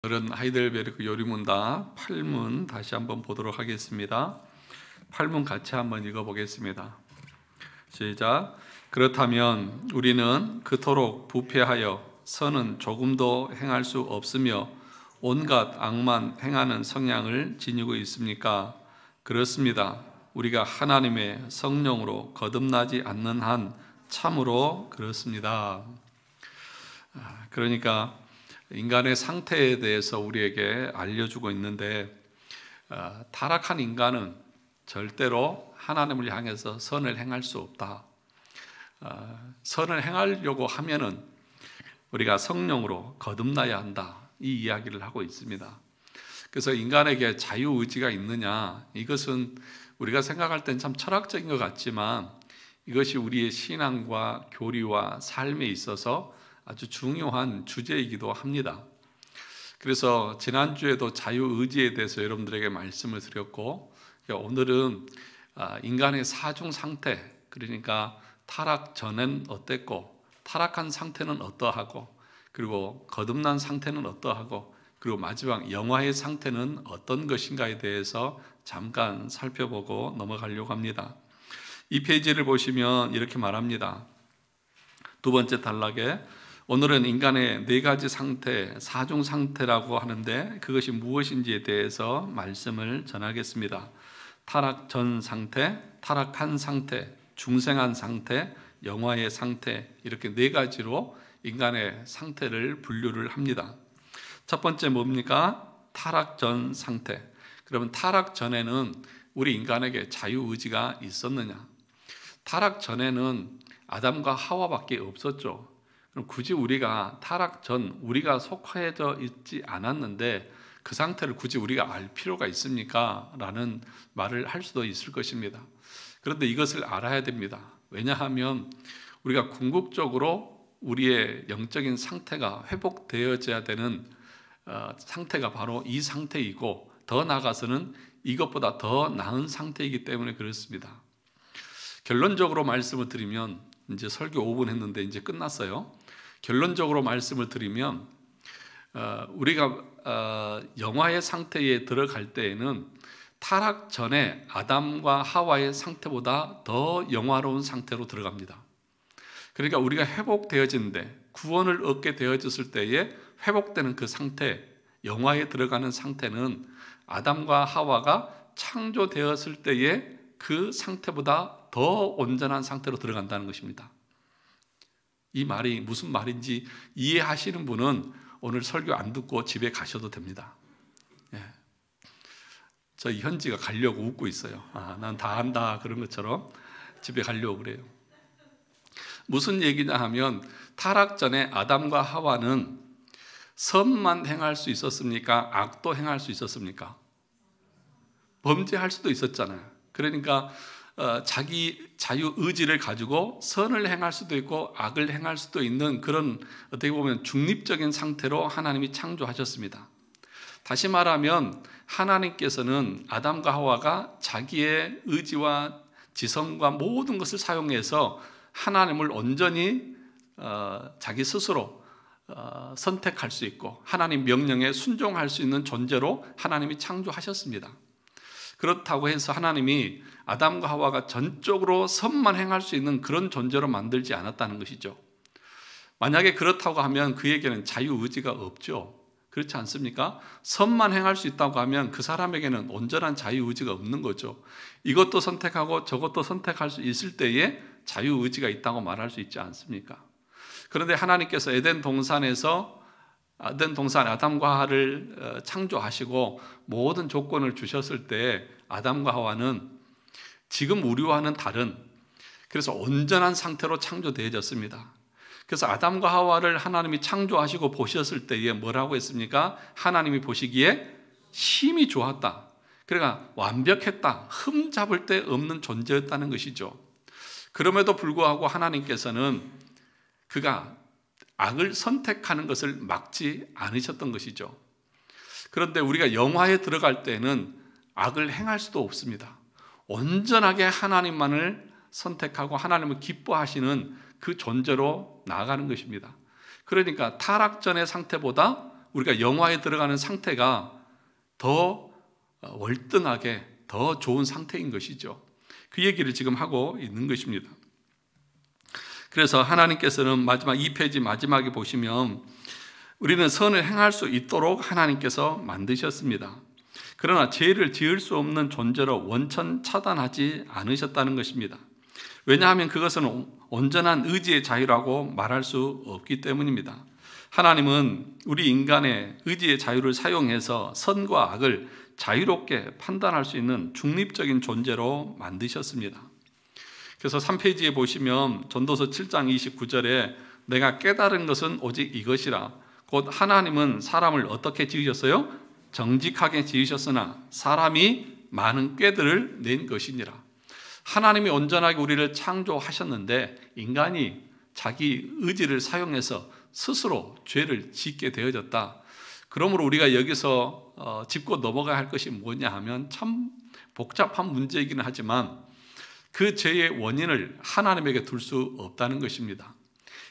오늘은 하이델베르크 요리문답 8문 다시 한번 보도록 하겠습니다. 8문 같이 한번 읽어보겠습니다. 시작. 그렇다면 우리는 그토록 부패하여 선은 조금도 행할 수 없으며 온갖 악만 행하는 성향을 지니고 있습니까? 그렇습니다. 우리가 하나님의 성령으로 거듭나지 않는 한 참으로 그렇습니다. 그러니까 인간의 상태에 대해서 우리에게 알려주고 있는데, 타락한 인간은 절대로 하나님을 향해서 선을 행할 수 없다. 선을 행하려고 하면은 우리가 성령으로 거듭나야 한다, 이 이야기를 하고 있습니다. 그래서 인간에게 자유의지가 있느냐, 이것은 우리가 생각할 땐 참 철학적인 것 같지만 이것이 우리의 신앙과 교리와 삶에 있어서 아주 중요한 주제이기도 합니다. 그래서 지난주에도 자유의지에 대해서 여러분들에게 말씀을 드렸고, 오늘은 인간의 사중 상태, 그러니까 타락 전엔 어땠고 타락한 상태는 어떠하고, 그리고 거듭난 상태는 어떠하고, 그리고 마지막 영화의 상태는 어떤 것인가에 대해서 잠깐 살펴보고 넘어가려고 합니다. 이 페이지를 보시면 이렇게 말합니다. 두 번째 단락에 오늘은 인간의 네 가지 상태, 사중 상태라고 하는데 그것이 무엇인지에 대해서 말씀을 전하겠습니다. 타락 전 상태, 타락한 상태, 중생한 상태, 영화의 상태, 이렇게 네 가지로 인간의 상태를 분류를 합니다. 첫 번째 뭡니까? 타락 전 상태. 그러면 타락 전에는 우리 인간에게 자유의지가 있었느냐? 타락 전에는 아담과 하와밖에 없었죠. 그럼 굳이 우리가 타락 전 우리가 속해져 있지 않았는데 그 상태를 굳이 우리가 알 필요가 있습니까? 라는 말을 할 수도 있을 것입니다. 그런데 이것을 알아야 됩니다. 왜냐하면 우리가 궁극적으로 우리의 영적인 상태가 회복되어져야 되는 상태가 바로 이 상태이고, 더 나아가서는 이것보다 더 나은 상태이기 때문에 그렇습니다. 결론적으로 말씀을 드리면, 이제 설교 5분 했는데 이제 끝났어요. 결론적으로 말씀을 드리면 우리가 영화의 상태에 들어갈 때에는 타락 전에 아담과 하와의 상태보다 더 영화로운 상태로 들어갑니다. 그러니까 우리가 회복되어진데, 구원을 얻게 되어졌을 때에 회복되는 그 상태, 영화에 들어가는 상태는 아담과 하와가 창조되었을 때의 그 상태보다 더 온전한 상태로 들어간다는 것입니다. 이 말이 무슨 말인지 이해하시는 분은 오늘 설교 안 듣고 집에 가셔도 됩니다. 저희 현지가 가려고 웃고 있어요. 난 다 안다 그런 것처럼 집에 가려고 그래요. 무슨 얘기냐 하면, 타락 전에 아담과 하와는 선만 행할 수 있었습니까? 악도 행할 수 있었습니까? 범죄할 수도 있었잖아요. 그러니까 자기 자유의지를 가지고 선을 행할 수도 있고 악을 행할 수도 있는 그런, 어떻게 보면 중립적인 상태로 하나님이 창조하셨습니다. 다시 말하면 하나님께서는 아담과 하와가 자기의 의지와 지성과 모든 것을 사용해서 하나님을 온전히 자기 스스로 선택할 수 있고 하나님 명령에 순종할 수 있는 존재로 하나님이 창조하셨습니다. 그렇다고 해서 하나님이 아담과 하와가 전적으로 선만 행할 수 있는 그런 존재로 만들지 않았다는 것이죠. 만약에 그렇다고 하면 그에게는 자유의지가 없죠. 그렇지 않습니까? 선만 행할 수 있다고 하면 그 사람에게는 온전한 자유의지가 없는 거죠. 이것도 선택하고 저것도 선택할 수 있을 때에 자유의지가 있다고 말할 수 있지 않습니까? 그런데 하나님께서 에덴 동산에서 아담과 하와를 창조하시고 모든 조건을 주셨을 때 아담과 하와는 지금 우리와는 다른, 그래서 온전한 상태로 창조되어졌습니다. 그래서 아담과 하와를 하나님이 창조하시고 보셨을 때에 뭐라고 했습니까? 하나님이 보시기에 심히 좋았다. 그러니까 완벽했다. 흠 잡을 데 없는 존재였다는 것이죠. 그럼에도 불구하고 하나님께서는 그가 악을 선택하는 것을 막지 않으셨던 것이죠. 그런데 우리가 영화에 들어갈 때는 악을 행할 수도 없습니다. 온전하게 하나님만을 선택하고 하나님을 기뻐하시는 그 존재로 나아가는 것입니다. 그러니까 타락 전의 상태보다 우리가 영화에 들어가는 상태가 더 월등하게 더 좋은 상태인 것이죠. 그 얘기를 지금 하고 있는 것입니다. 그래서 하나님께서는 마지막 2페이지 마지막에 보시면 우리는 선을 행할 수 있도록 하나님께서 만드셨습니다. 그러나 죄를 지을 수 없는 존재로 원천 차단하지 않으셨다는 것입니다. 왜냐하면 그것은 온전한 의지의 자유라고 말할 수 없기 때문입니다. 하나님은 우리 인간의 의지의 자유를 사용해서 선과 악을 자유롭게 판단할 수 있는 중립적인 존재로 만드셨습니다. 그래서 3페이지에 보시면 전도서 7장 29절에 내가 깨달은 것은 오직 이것이라 곧 하나님은 사람을 어떻게 지으셨어요? 정직하게 지으셨으나 사람이 많은 꾀들을 낸 것이니라. 하나님이 온전하게 우리를 창조하셨는데 인간이 자기 의지를 사용해서 스스로 죄를 짓게 되어졌다. 그러므로 우리가 여기서 짚고 넘어가야 할 것이 뭐냐 하면 참 복잡한 문제이기는 하지만 그 죄의 원인을 하나님에게 둘 수 없다는 것입니다.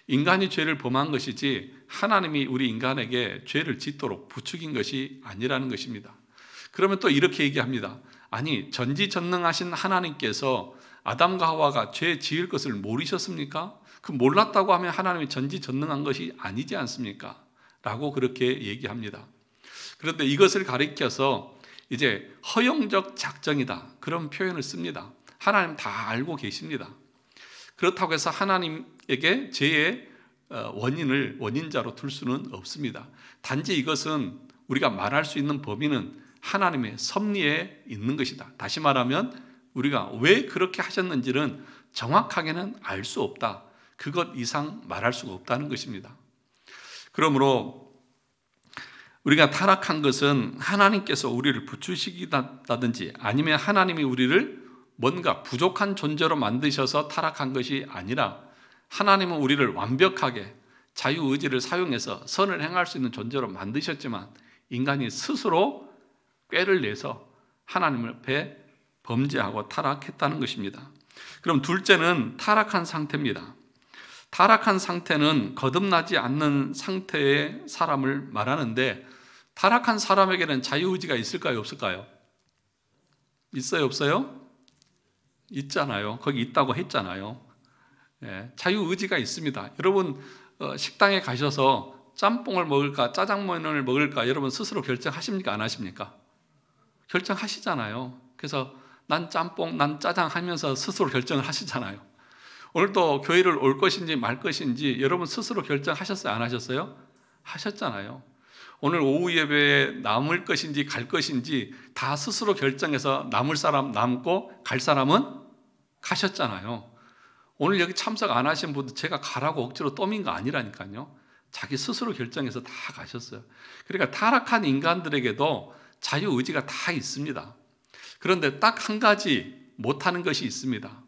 인간이 죄를 범한 것이지 하나님이 우리 인간에게 죄를 짓도록 부추긴 것이 아니라는 것입니다. 그러면 또 이렇게 얘기합니다. 아니, 전지전능하신 하나님께서 아담과 하와가 죄 지을 것을 모르셨습니까? 그 몰랐다고 하면 하나님이 전지전능한 것이 아니지 않습니까? 라고 그렇게 얘기합니다. 그런데 이것을 가리켜서 이제 허용적 작정이다, 그런 표현을 씁니다. 하나님 다 알고 계십니다. 그렇다고 해서 하나님에게 죄의 원인자로 둘 수는 없습니다. 단지 이것은 우리가 말할 수 있는 범위는 하나님의 섭리에 있는 것이다. 다시 말하면 우리가 왜 그렇게 하셨는지는 정확하게는 알 수 없다. 그것 이상 말할 수가 없다는 것입니다. 그러므로 우리가 타락한 것은 하나님께서 우리를 부추시기다든지 아니면 하나님이 우리를 뭔가 부족한 존재로 만드셔서 타락한 것이 아니라 하나님은 우리를 완벽하게 자유의지를 사용해서 선을 행할 수 있는 존재로 만드셨지만 인간이 스스로 꾀를 내서 하나님 앞에 범죄하고 타락했다는 것입니다. 그럼 둘째는 타락한 상태입니다. 타락한 상태는 거듭나지 않는 상태의 사람을 말하는데 타락한 사람에게는 자유의지가 있을까요? 없을까요? 있어요? 없어요? 있잖아요. 거기 있다고 했잖아요. 자유의지가 있습니다. 여러분 식당에 가셔서 짬뽕을 먹을까 짜장면을 먹을까 여러분 스스로 결정하십니까? 안 하십니까? 결정하시잖아요. 그래서 난 짬뽕, 난 짜장 하면서 스스로 결정을 하시잖아요. 오늘도 교회를 올 것인지 말 것인지 여러분 스스로 결정하셨어요? 안 하셨어요? 하셨잖아요. 오늘 오후 예배에 남을 것인지 갈 것인지 다 스스로 결정해서 남을 사람 남고 갈 사람은 가셨잖아요. 오늘 여기 참석 안 하신 분들 제가 가라고 억지로 떠민 거 아니라니까요. 자기 스스로 결정해서 다 가셨어요. 그러니까 타락한 인간들에게도 자유의지가 다 있습니다. 그런데 딱 한 가지 못하는 것이 있습니다.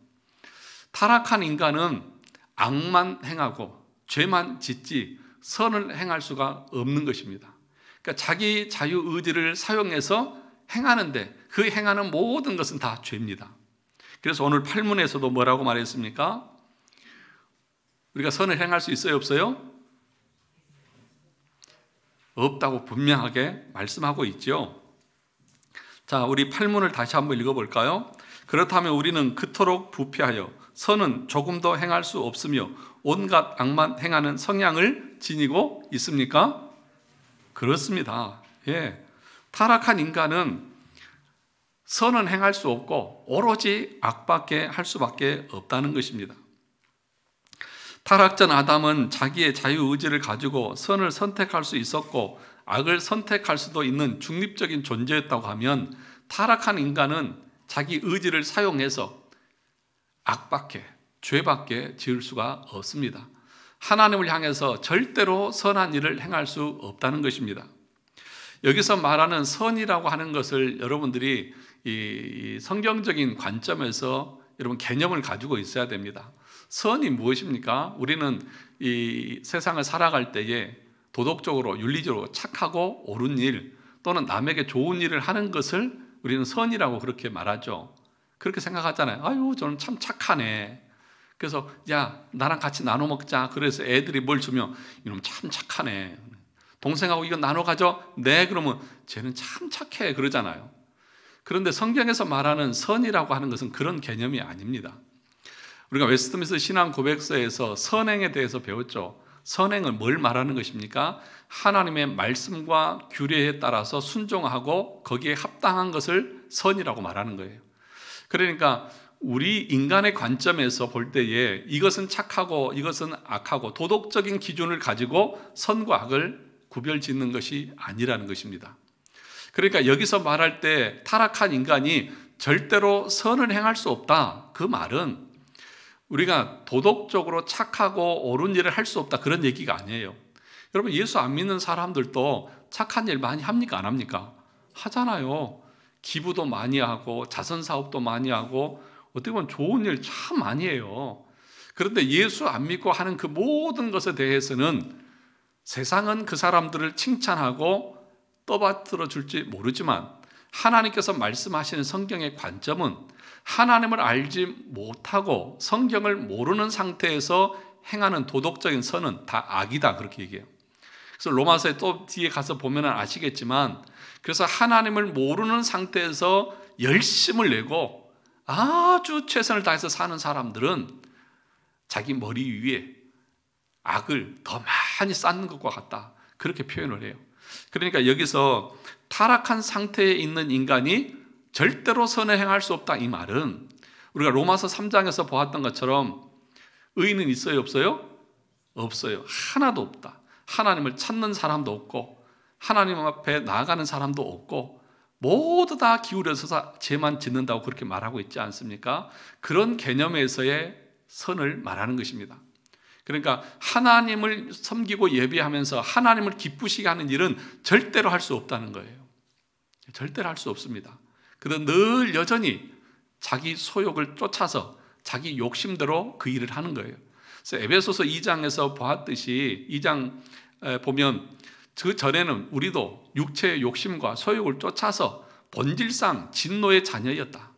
타락한 인간은 악만 행하고 죄만 짓지 선을 행할 수가 없는 것입니다. 그러니까 자기 자유의지를 사용해서 행하는데 그 행하는 모든 것은 다 죄입니다. 그래서 오늘 팔문에서도 뭐라고 말했습니까? 우리가 선을 행할 수 있어요? 없어요? 없다고 분명하게 말씀하고 있죠. 자, 우리 팔문을 다시 한번 읽어볼까요? 그렇다면 우리는 그토록 부패하여 선은 조금도 행할 수 없으며 온갖 악만 행하는 성향을 지니고 있습니까? 그렇습니다. 예. 타락한 인간은 선은 행할 수 없고 오로지 악밖에 할 수밖에 없다는 것입니다. 타락전 아담은 자기의 자유의지를 가지고 선을 선택할 수 있었고 악을 선택할 수도 있는 중립적인 존재였다고 하면 타락한 인간은 자기 의지를 사용해서 악밖에 죄밖에 지을 수가 없습니다. 하나님을 향해서 절대로 선한 일을 행할 수 없다는 것입니다. 여기서 말하는 선이라고 하는 것을 여러분들이 이 성경적인 관점에서 여러분 개념을 가지고 있어야 됩니다. 선이 무엇입니까? 우리는 이 세상을 살아갈 때에 도덕적으로 윤리적으로 착하고 옳은 일 또는 남에게 좋은 일을 하는 것을 우리는 선이라고 그렇게 말하죠. 그렇게 생각하잖아요. 아유, 저는 참 착하네. 그래서 야, 나랑 같이 나눠 먹자. 그래서 애들이 뭘 주면 이놈 참 착하네. 동생하고 이거 나눠 가져. 네, 그러면 쟤는 참 착해 그러잖아요. 그런데 성경에서 말하는 선이라고 하는 것은 그런 개념이 아닙니다. 우리가 웨스트민스터 신앙 고백서에서 선행에 대해서 배웠죠. 선행은 뭘 말하는 것입니까? 하나님의 말씀과 규례에 따라서 순종하고 거기에 합당한 것을 선이라고 말하는 거예요. 그러니까 우리 인간의 관점에서 볼 때에 이것은 착하고 이것은 악하고 도덕적인 기준을 가지고 선과 악을 구별짓는 것이 아니라는 것입니다. 그러니까 여기서 말할 때 타락한 인간이 절대로 선을 행할 수 없다, 그 말은 우리가 도덕적으로 착하고 옳은 일을 할 수 없다, 그런 얘기가 아니에요. 여러분, 예수 안 믿는 사람들도 착한 일 많이 합니까? 안 합니까? 하잖아요. 기부도 많이 하고 자선사업도 많이 하고 어떻게 보면 좋은 일 참 많이 해요. 그런데 예수 안 믿고 하는 그 모든 것에 대해서는 세상은 그 사람들을 칭찬하고 떠받들어 줄지 모르지만 하나님께서 말씀하시는 성경의 관점은 하나님을 알지 못하고 성경을 모르는 상태에서 행하는 도덕적인 선은 다 악이다, 그렇게 얘기해요. 그래서 로마서에 또 뒤에 가서 보면 아시겠지만, 그래서 하나님을 모르는 상태에서 열심을 내고 아주 최선을 다해서 사는 사람들은 자기 머리 위에 악을 더 많이 쌓는 것과 같다, 그렇게 표현을 해요. 그러니까 여기서 타락한 상태에 있는 인간이 절대로 선을 행할 수 없다, 이 말은 우리가 로마서 3장에서 보았던 것처럼 의인은 있어요, 없어요? 없어요. 하나도 없다. 하나님을 찾는 사람도 없고 하나님 앞에 나아가는 사람도 없고 모두 다 기울여서 죄만 짓는다고 그렇게 말하고 있지 않습니까? 그런 개념에서의 선을 말하는 것입니다. 그러니까 하나님을 섬기고 예배하면서 하나님을 기쁘시게 하는 일은 절대로 할 수 없다는 거예요. 절대로 할 수 없습니다. 그래서 늘 여전히 자기 소욕을 쫓아서 자기 욕심대로 그 일을 하는 거예요. 그래서 에베소서 2장에서 보았듯이 2장 보면 그 전에는 우리도 육체의 욕심과 소욕을 쫓아서 본질상 진노의 자녀였다.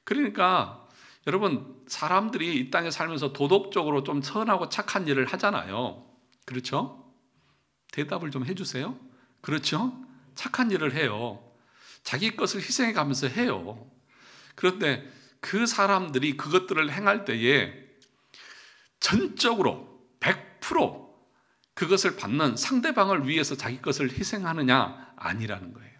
그러니까 여러분, 사람들이 이 땅에 살면서 도덕적으로 좀 선하고 착한 일을 하잖아요. 그렇죠? 대답을 좀 해주세요. 그렇죠? 착한 일을 해요. 자기 것을 희생해 가면서 해요. 그런데 그 사람들이 그것들을 행할 때에 전적으로 100% 그것을 받는 상대방을 위해서 자기 것을 희생하느냐? 아니라는 거예요.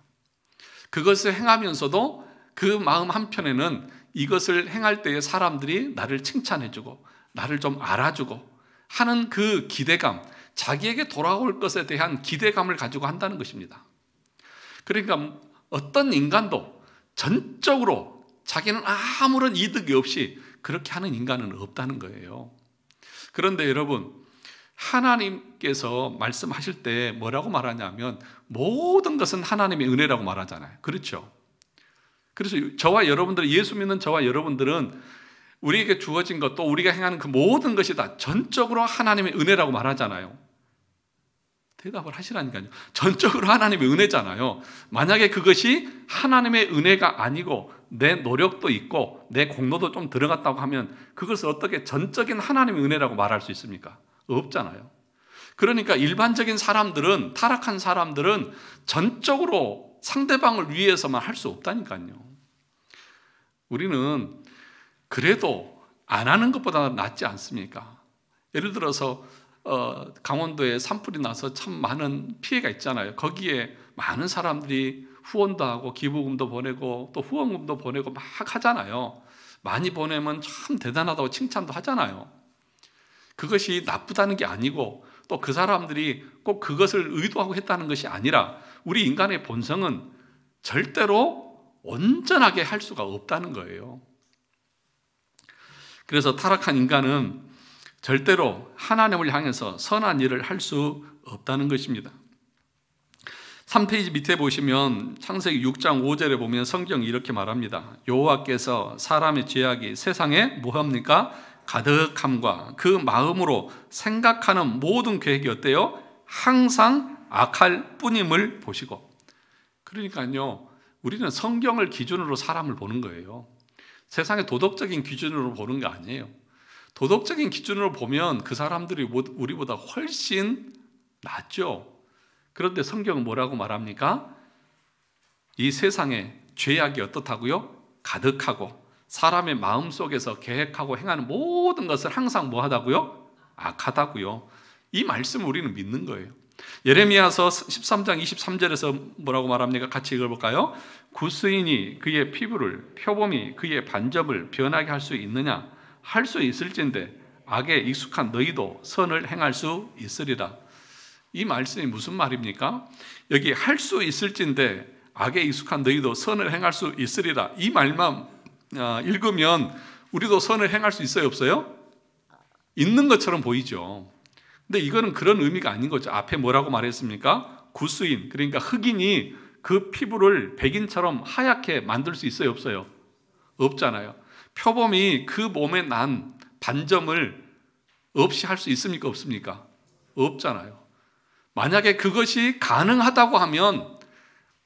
그것을 행하면서도 그 마음 한편에는 이것을 행할 때에 사람들이 나를 칭찬해주고 나를 좀 알아주고 하는 그 기대감, 자기에게 돌아올 것에 대한 기대감을 가지고 한다는 것입니다. 그러니까 어떤 인간도 전적으로 자기는 아무런 이득이 없이 그렇게 하는 인간은 없다는 거예요. 그런데 여러분, 하나님께서 말씀하실 때 뭐라고 말하냐면 모든 것은 하나님의 은혜라고 말하잖아요. 그렇죠? 그래서 저와 여러분들, 예수 믿는 저와 여러분들은 우리에게 주어진 것, 또 우리가 행하는 그 모든 것이 다 전적으로 하나님의 은혜라고 말하잖아요. 대답을 하시라니까요. 전적으로 하나님의 은혜잖아요. 만약에 그것이 하나님의 은혜가 아니고 내 노력도 있고 내 공로도 좀 들어갔다고 하면 그것을 어떻게 전적인 하나님의 은혜라고 말할 수 있습니까? 없잖아요. 그러니까 일반적인 사람들은, 타락한 사람들은 전적으로 상대방을 위해서만 할 수 없다니까요. 우리는 그래도 안 하는 것보다 낫지 않습니까? 예를 들어서 강원도에 산불이 나서 참 많은 피해가 있잖아요. 거기에 많은 사람들이 후원도 하고 기부금도 보내고 또 후원금도 보내고 막 하잖아요. 많이 보내면 참 대단하다고 칭찬도 하잖아요. 그것이 나쁘다는 게 아니고 또 그 사람들이 꼭 그것을 의도하고 했다는 것이 아니라 우리 인간의 본성은 절대로 온전하게 할 수가 없다는 거예요. 그래서 타락한 인간은 절대로 하나님을 향해서 선한 일을 할 수 없다는 것입니다. 3페이지 밑에 보시면 창세기 6장 5절에 보면 성경이 이렇게 말합니다. 여호와께서 사람의 죄악이 세상에 뭐합니까? 가득함과 그 마음으로 생각하는 모든 계획이 어때요? 항상 악할 뿐임을 보시고. 그러니까요, 우리는 성경을 기준으로 사람을 보는 거예요. 세상의 도덕적인 기준으로 보는 게 아니에요. 도덕적인 기준으로 보면 그 사람들이 우리보다 훨씬 낫죠. 그런데 성경은 뭐라고 말합니까? 이 세상에 죄악이 어떻다고요? 가득하고 사람의 마음속에서 계획하고 행하는 모든 것을 항상 뭐하다고요? 악하다고요. 이 말씀을 우리는 믿는 거예요. 예레미야서 13장 23절에서 뭐라고 말합니까? 같이 읽어볼까요? 구스인이 그의 피부를, 표범이 그의 반점을 변하게 할 수 있느냐? 할 수 있을진데 악에 익숙한 너희도 선을 행할 수 있으리라. 이 말씀이 무슨 말입니까? 여기 할 수 있을진데 악에 익숙한 너희도 선을 행할 수 있으리라. 이 말만 읽으면 우리도 선을 행할 수 있어요, 없어요? 있는 것처럼 보이죠. 근데 이거는 그런 의미가 아닌 거죠. 앞에 뭐라고 말했습니까? 구스인, 그러니까 흑인이 그 피부를 백인처럼 하얗게 만들 수 있어요, 없어요? 없잖아요. 표범이 그 몸에 난 반점을 없이 할 수 있습니까, 없습니까? 없잖아요. 만약에 그것이 가능하다고 하면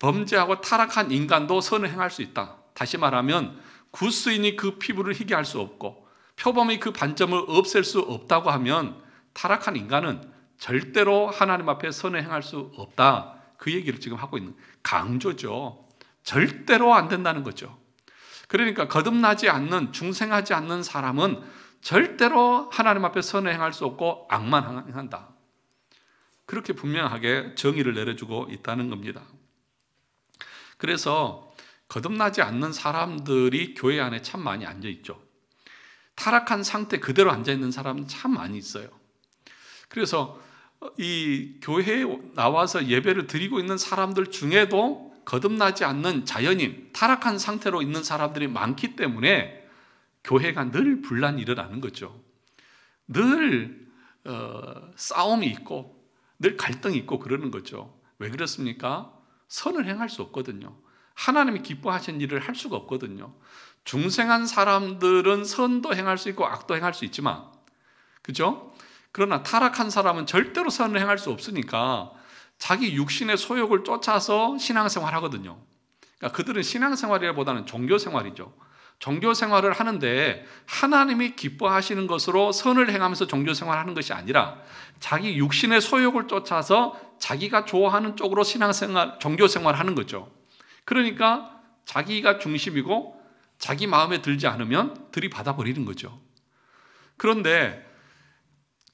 범죄하고 타락한 인간도 선을 행할 수 있다. 다시 말하면 구스인이 그 피부를 희게 할 수 없고 표범이 그 반점을 없앨 수 없다고 하면 타락한 인간은 절대로 하나님 앞에 선을 행할 수 없다. 그 얘기를 지금 하고 있는 강조죠. 절대로 안 된다는 거죠. 그러니까 거듭나지 않는, 중생하지 않는 사람은 절대로 하나님 앞에 선을 행할 수 없고 악만 행한다. 그렇게 분명하게 정의를 내려주고 있다는 겁니다. 그래서 거듭나지 않는 사람들이 교회 안에 참 많이 앉아 있죠. 타락한 상태 그대로 앉아 있는 사람은 참 많이 있어요. 그래서 이 교회에 나와서 예배를 드리고 있는 사람들 중에도 거듭나지 않는 자연인, 타락한 상태로 있는 사람들이 많기 때문에 교회가 늘 분란이 일어나는 거죠. 늘 싸움이 있고 늘 갈등이 있고 그러는 거죠. 왜 그렇습니까? 선을 행할 수 없거든요. 하나님이 기뻐하신 일을 할 수가 없거든요. 중생한 사람들은 선도 행할 수 있고 악도 행할 수 있지만, 그죠? 그러나 타락한 사람은 절대로 선을 행할 수 없으니까 자기 육신의 소욕을 쫓아서 신앙생활 하거든요. 그러니까 그들은 신앙생활이라기보다는 종교생활이죠. 종교생활을 하는데 하나님이 기뻐하시는 것으로 선을 행하면서 종교생활하는 것이 아니라 자기 육신의 소욕을 쫓아서 자기가 좋아하는 쪽으로 신앙생활, 종교생활을 하는 거죠. 그러니까 자기가 중심이고 자기 마음에 들지 않으면 들이받아 버리는 거죠. 그런데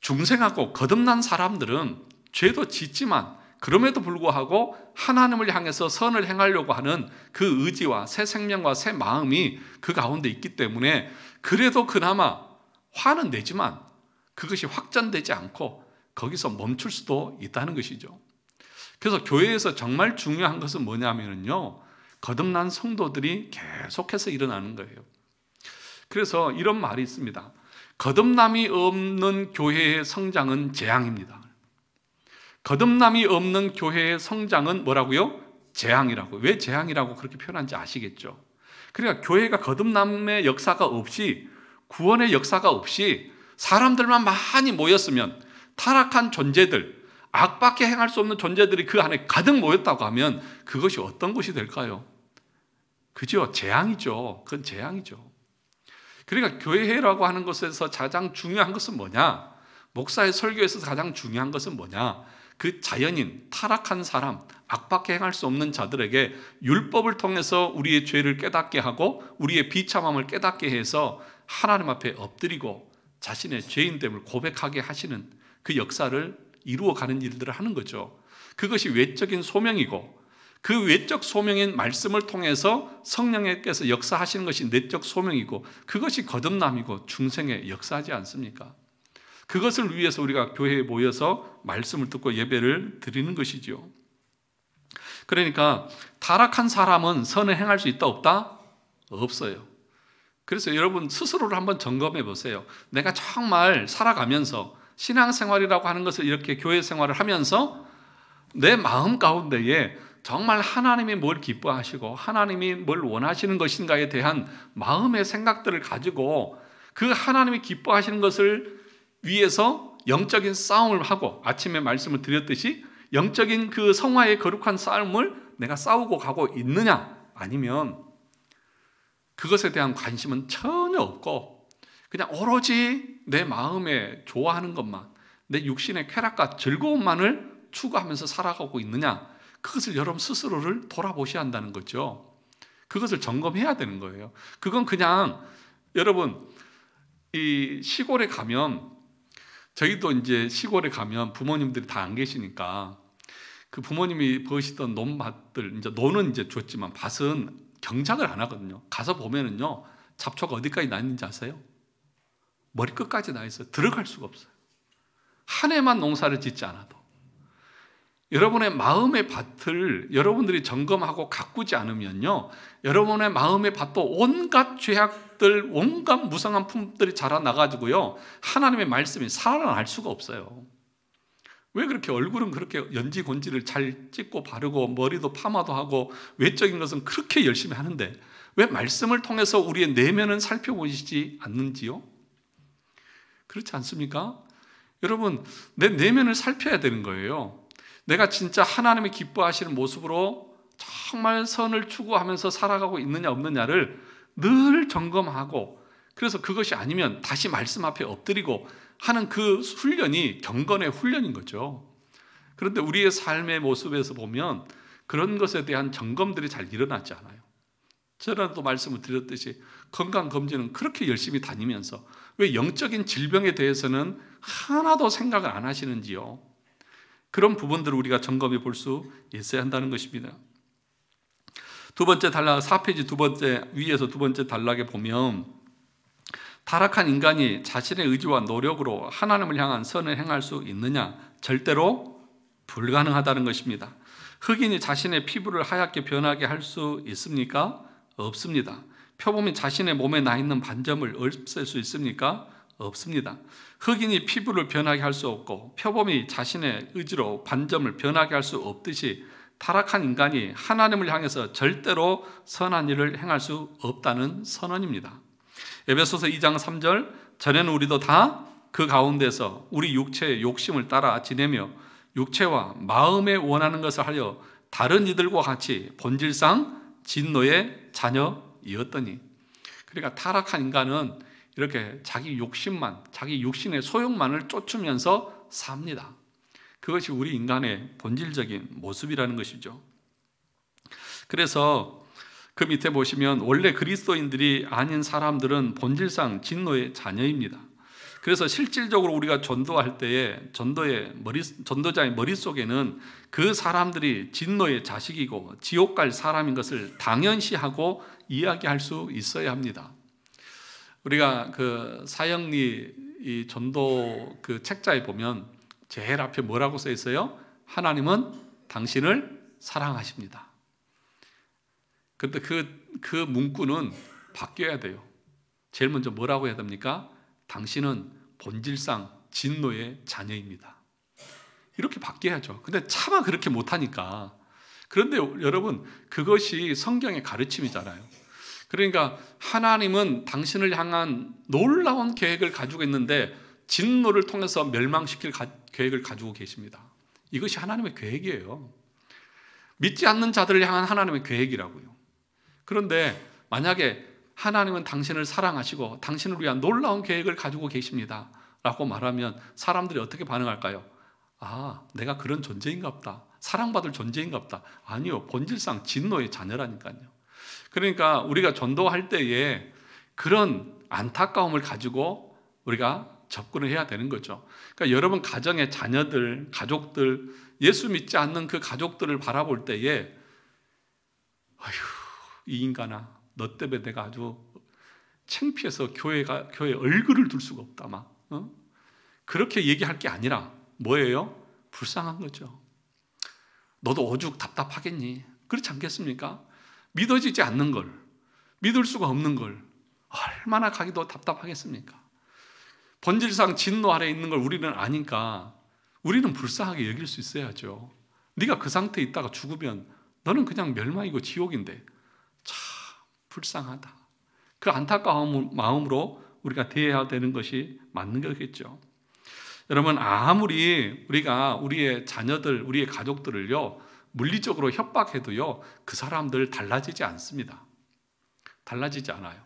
중생하고 거듭난 사람들은 죄도 짓지만 그럼에도 불구하고 하나님을 향해서 선을 행하려고 하는 그 의지와 새 생명과 새 마음이 그 가운데 있기 때문에 그래도 그나마 화는 내지만 그것이 확전되지 않고 거기서 멈출 수도 있다는 것이죠. 그래서 교회에서 정말 중요한 것은 뭐냐면요, 거듭난 성도들이 계속해서 일어나는 거예요. 그래서 이런 말이 있습니다. 거듭남이 없는 교회의 성장은 재앙입니다. 거듭남이 없는 교회의 성장은 뭐라고요? 재앙이라고. 왜 재앙이라고 그렇게 표현한지 아시겠죠? 그러니까 교회가 거듭남의 역사가 없이, 구원의 역사가 없이 사람들만 많이 모였으면, 타락한 존재들, 악밖에 행할 수 없는 존재들이 그 안에 가득 모였다고 하면 그것이 어떤 것이 될까요? 그죠? 재앙이죠. 그건 재앙이죠. 그러니까 교회라고 하는 것에서 가장 중요한 것은 뭐냐? 목사의 설교에서 가장 중요한 것은 뭐냐? 그 자연인, 타락한 사람, 악밖에 행할 수 없는 자들에게 율법을 통해서 우리의 죄를 깨닫게 하고 우리의 비참함을 깨닫게 해서 하나님 앞에 엎드리고 자신의 죄인됨을 고백하게 하시는 그 역사를 이루어가는 일들을 하는 거죠. 그것이 외적인 소명이고 그 외적 소명인 말씀을 통해서 성령께서 역사하시는 것이 내적 소명이고 그것이 거듭남이고 중생의 역사하지 않습니까? 그것을 위해서 우리가 교회에 모여서 말씀을 듣고 예배를 드리는 것이죠. 그러니까 타락한 사람은 선을 행할 수 있다 없다? 없어요. 그래서 여러분 스스로를 한번 점검해 보세요. 내가 정말 살아가면서 신앙생활이라고 하는 것을 이렇게 교회 생활을 하면서 내 마음 가운데에 정말 하나님이 뭘 기뻐하시고 하나님이 뭘 원하시는 것인가에 대한 마음의 생각들을 가지고 그 하나님이 기뻐하시는 것을 위해서 영적인 싸움을 하고, 아침에 말씀을 드렸듯이 영적인 그 성화의 거룩한 싸움을 내가 싸우고 가고 있느냐, 아니면 그것에 대한 관심은 전혀 없고 그냥 오로지 내 마음에 좋아하는 것만, 내 육신의 쾌락과 즐거움만을 추구하면서 살아가고 있느냐, 그것을 여러분 스스로를 돌아보셔야 한다는 거죠. 그것을 점검해야 되는 거예요. 그건 그냥 여러분, 이 시골에 가면, 저희도 이제 시골에 가면 부모님들이 다 안 계시니까 그 부모님이 버시던 논밭들, 이제 논은 이제 줬지만 밭은 경작을 안 하거든요. 가서 보면은요, 잡초가 어디까지 나 있는지 아세요? 머리끝까지 나 있어요. 들어갈 수가 없어요. 한 해만 농사를 짓지 않아도. 여러분의 마음의 밭을 여러분들이 점검하고 가꾸지 않으면요, 여러분의 마음의 밭도 온갖 죄악들, 온갖 무성한 품들이 자라나가지고요, 하나님의 말씀이 살아날 수가 없어요. 왜 그렇게 얼굴은 그렇게 연지곤지를 잘 찍고 바르고 머리도 파마도 하고 외적인 것은 그렇게 열심히 하는데 왜 말씀을 통해서 우리의 내면은 살펴보시지 않는지요? 그렇지 않습니까? 여러분, 내 내면을 살펴야 되는 거예요. 내가 진짜 하나님이 기뻐하시는 모습으로 정말 선을 추구하면서 살아가고 있느냐 없느냐를 늘 점검하고, 그래서 그것이 아니면 다시 말씀 앞에 엎드리고 하는 그 훈련이 경건의 훈련인 거죠. 그런데 우리의 삶의 모습에서 보면 그런 것에 대한 점검들이 잘 일어나지 않아요. 전에도 말씀을 드렸듯이 건강검진은 그렇게 열심히 다니면서 왜 영적인 질병에 대해서는 하나도 생각을 안 하시는지요? 그런 부분들을 우리가 점검해 볼 수 있어야 한다는 것입니다. 두 번째 단락, 4페이지 두 번째, 위에서 두 번째 단락에 보면 타락한 인간이 자신의 의지와 노력으로 하나님을 향한 선을 행할 수 있느냐? 절대로 불가능하다는 것입니다. 흑인이 자신의 피부를 하얗게 변하게 할 수 있습니까? 없습니다. 표범이 자신의 몸에 나 있는 반점을 없앨 수 있습니까? 없습니다. 흑인이 피부를 변하게 할 수 없고 표범이 자신의 의지로 반점을 변하게 할 수 없듯이 타락한 인간이 하나님을 향해서 절대로 선한 일을 행할 수 없다는 선언입니다. 에베소서 2장 3절, 전에는 우리도 다 그 가운데서 우리 육체의 욕심을 따라 지내며 육체와 마음에 원하는 것을 하여 다른 이들과 같이 본질상 진노의 자녀이었더니. 그러니까 타락한 인간은 이렇게 자기 욕심만, 자기 육신의 소욕만을 쫓으면서 삽니다. 그것이 우리 인간의 본질적인 모습이라는 것이죠. 그래서 그 밑에 보시면 원래 그리스도인들이 아닌 사람들은 본질상 진노의 자녀입니다. 그래서 실질적으로 우리가 전도할 때에 전도자의 머릿속에는 그 사람들이 진노의 자식이고 지옥 갈 사람인 것을 당연시하고 이야기할 수 있어야 합니다. 우리가 그 사형리 이 전도 그 책자에 보면 제일 앞에 뭐라고 써 있어요? 하나님은 당신을 사랑하십니다. 근데 그 문구는 바뀌어야 돼요. 제일 먼저 뭐라고 해야 됩니까? 당신은 본질상 진노의 자녀입니다. 이렇게 바뀌어야죠. 근데 차마 그렇게 못하니까. 그런데 여러분, 그것이 성경의 가르침이잖아요. 그러니까 하나님은 당신을 향한 놀라운 계획을 가지고 있는데 진노를 통해서 멸망시킬 계획을 가지고 계십니다. 이것이 하나님의 계획이에요. 믿지 않는 자들을 향한 하나님의 계획이라고요. 그런데 만약에 하나님은 당신을 사랑하시고 당신을 위한 놀라운 계획을 가지고 계십니다 라고 말하면 사람들이 어떻게 반응할까요? 아, 내가 그런 존재인가 보다. 사랑받을 존재인가 보다. 아니요, 본질상 진노의 자녀라니까요. 그러니까 우리가 전도할 때에 그런 안타까움을 가지고 우리가 접근을 해야 되는 거죠. 그러니까 여러분 가정의 자녀들, 가족들, 예수 믿지 않는 그 가족들을 바라볼 때에 아휴, 이 인간아, 너 때문에 내가 아주 창피해서 교회에 얼굴을 둘 수가 없다 막 그렇게 얘기할 게 아니라 뭐예요? 불쌍한 거죠. 너도 오죽 답답하겠니? 그렇지 않겠습니까? 믿어지지 않는 걸, 믿을 수가 없는 걸 얼마나 가기도 답답하겠습니까? 본질상 진노 아래에 있는 걸 우리는 아니까 우리는 불쌍하게 여길 수 있어야죠. 네가 그 상태에 있다가 죽으면 너는 그냥 멸망이고 지옥인데 참 불쌍하다. 그 안타까운 마음으로 우리가 대해야 되는 것이 맞는 거겠죠. 여러분, 아무리 우리가 우리의 자녀들, 우리의 가족들을요 물리적으로 협박해도요 그 사람들 달라지지 않습니다. 달라지지 않아요.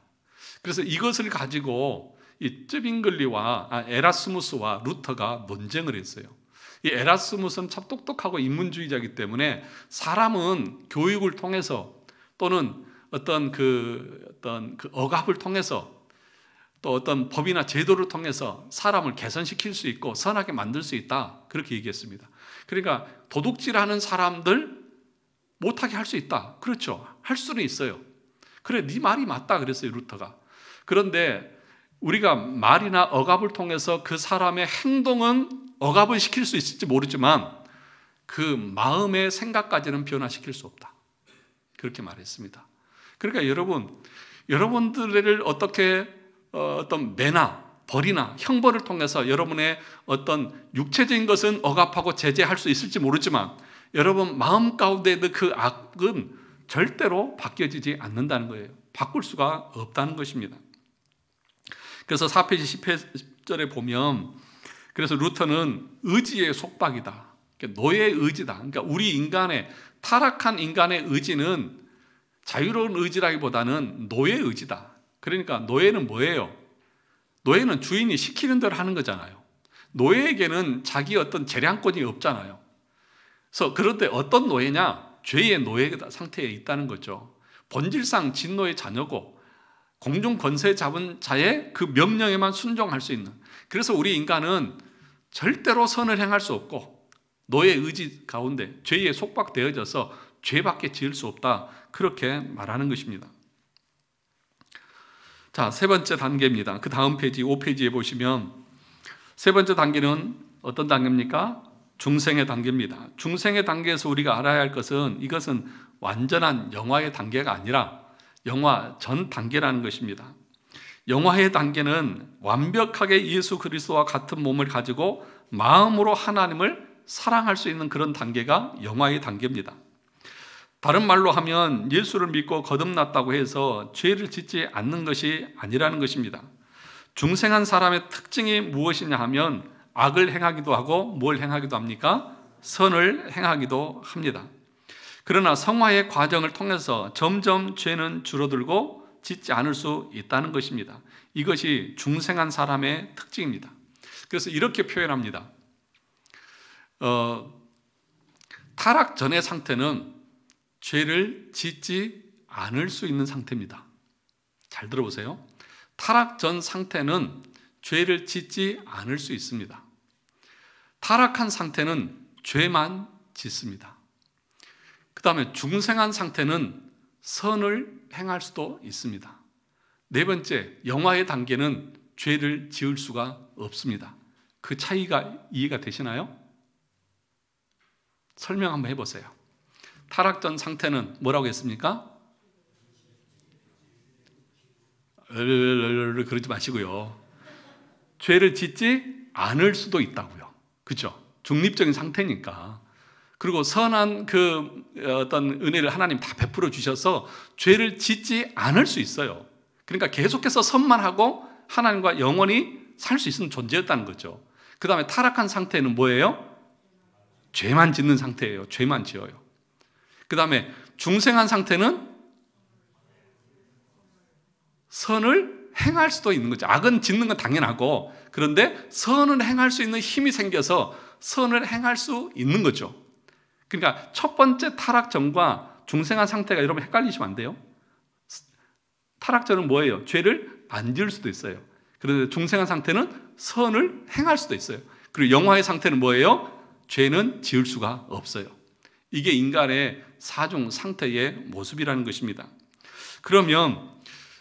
그래서 이것을 가지고 이 쯔빙글리와 에라스무스와 루터가 논쟁을 했어요. 이 에라스무스는 참 똑똑하고 인문주의자이기 때문에 사람은 교육을 통해서 또는 어떤 그 억압을 통해서 또 어떤 법이나 제도를 통해서 사람을 개선시킬 수 있고 선하게 만들 수 있다, 그렇게 얘기했습니다. 그러니까 도둑질하는 사람들 못하게 할 수 있다. 그렇죠. 할 수는 있어요. 그래, 네 말이 맞다 그랬어요, 루터가. 그런데 우리가 말이나 억압을 통해서 그 사람의 행동은 억압을 시킬 수 있을지 모르지만 그 마음의 생각까지는 변화시킬 수 없다, 그렇게 말했습니다. 그러니까 여러분들을 어떻게 어떤 매나 벌이나 형벌을 통해서 여러분의 어떤 육체적인 것은 억압하고 제재할 수 있을지 모르지만 여러분 마음 가운데 있는 그 악은 절대로 바뀌어지지 않는다는 거예요. 바꿀 수가 없다는 것입니다. 그래서 4페이지 10절에 보면, 그래서 루터는 의지의 속박이다, 노예의 의지다. 그러니까 우리 인간의 타락한 인간의 의지는 자유로운 의지라기보다는 노예의 의지다. 그러니까 노예는 뭐예요? 노예는 주인이 시키는 대로 하는 거잖아요. 노예에게는 자기 어떤 재량권이 없잖아요. 그래서 그런데 어떤 노예냐? 죄의 노예 상태에 있다는 거죠. 본질상 진노의 자녀고 공중 권세 잡은 자의 그 명령에만 순종할 수 있는, 그래서 우리 인간은 절대로 선을 행할 수 없고 노예 의지 가운데 죄에 속박되어져서 죄밖에 지을 수 없다, 그렇게 말하는 것입니다. 자, 세 번째 단계입니다. 그 다음 페이지 5페이지에 보시면 세 번째 단계는 어떤 단계입니까? 중생의 단계입니다. 중생의 단계에서 우리가 알아야 할 것은, 이것은 완전한 영화의 단계가 아니라 영화 전 단계라는 것입니다. 영화의 단계는 완벽하게 예수 그리스도와 같은 몸을 가지고 마음으로 하나님을 사랑할 수 있는 그런 단계가 영화의 단계입니다. 다른 말로 하면 예수를 믿고 거듭났다고 해서 죄를 짓지 않는 것이 아니라는 것입니다. 중생한 사람의 특징이 무엇이냐 하면 악을 행하기도 하고 뭘 행하기도 합니까? 선을 행하기도 합니다. 그러나 성화의 과정을 통해서 점점 죄는 줄어들고 짓지 않을 수 있다는 것입니다. 이것이 중생한 사람의 특징입니다. 그래서 이렇게 표현합니다. 타락 전의 상태는 죄를 짓지 않을 수 있는 상태입니다. 잘 들어보세요. 타락 전 상태는 죄를 짓지 않을 수 있습니다. 타락한 상태는 죄만 짓습니다. 그 다음에 중생한 상태는 선을 행할 수도 있습니다. 네 번째, 영화의 단계는 죄를 지을 수가 없습니다. 그 차이가 이해가 되시나요? 설명 한번 해보세요. 타락 전 상태는 뭐라고 했습니까? 그러지 마시고요. 죄를 짓지 않을 수도 있다고요. 그렇죠? 중립적인 상태니까. 그리고 선한 그 어떤 은혜를 하나님 다 베풀어 주셔서 죄를 짓지 않을 수 있어요. 그러니까 계속해서 선만 하고 하나님과 영원히 살 수 있는 존재였다는 거죠. 그 다음에 타락한 상태는 뭐예요? 죄만 짓는 상태예요. 죄만 지어요. 그 다음에 중생한 상태는 선을 행할 수도 있는 거죠. 악은 짓는 건 당연하고, 그런데 선을 행할 수 있는 힘이 생겨서 선을 행할 수 있는 거죠. 그러니까 첫 번째 타락전과 중생한 상태가 여러분 헷갈리시면 안 돼요. 타락전은 뭐예요? 죄를 안 지을 수도 있어요. 그런데 중생한 상태는 선을 행할 수도 있어요. 그리고 영화의 상태는 뭐예요? 죄는 지을 수가 없어요. 이게 인간의 사중 상태의 모습이라는 것입니다. 그러면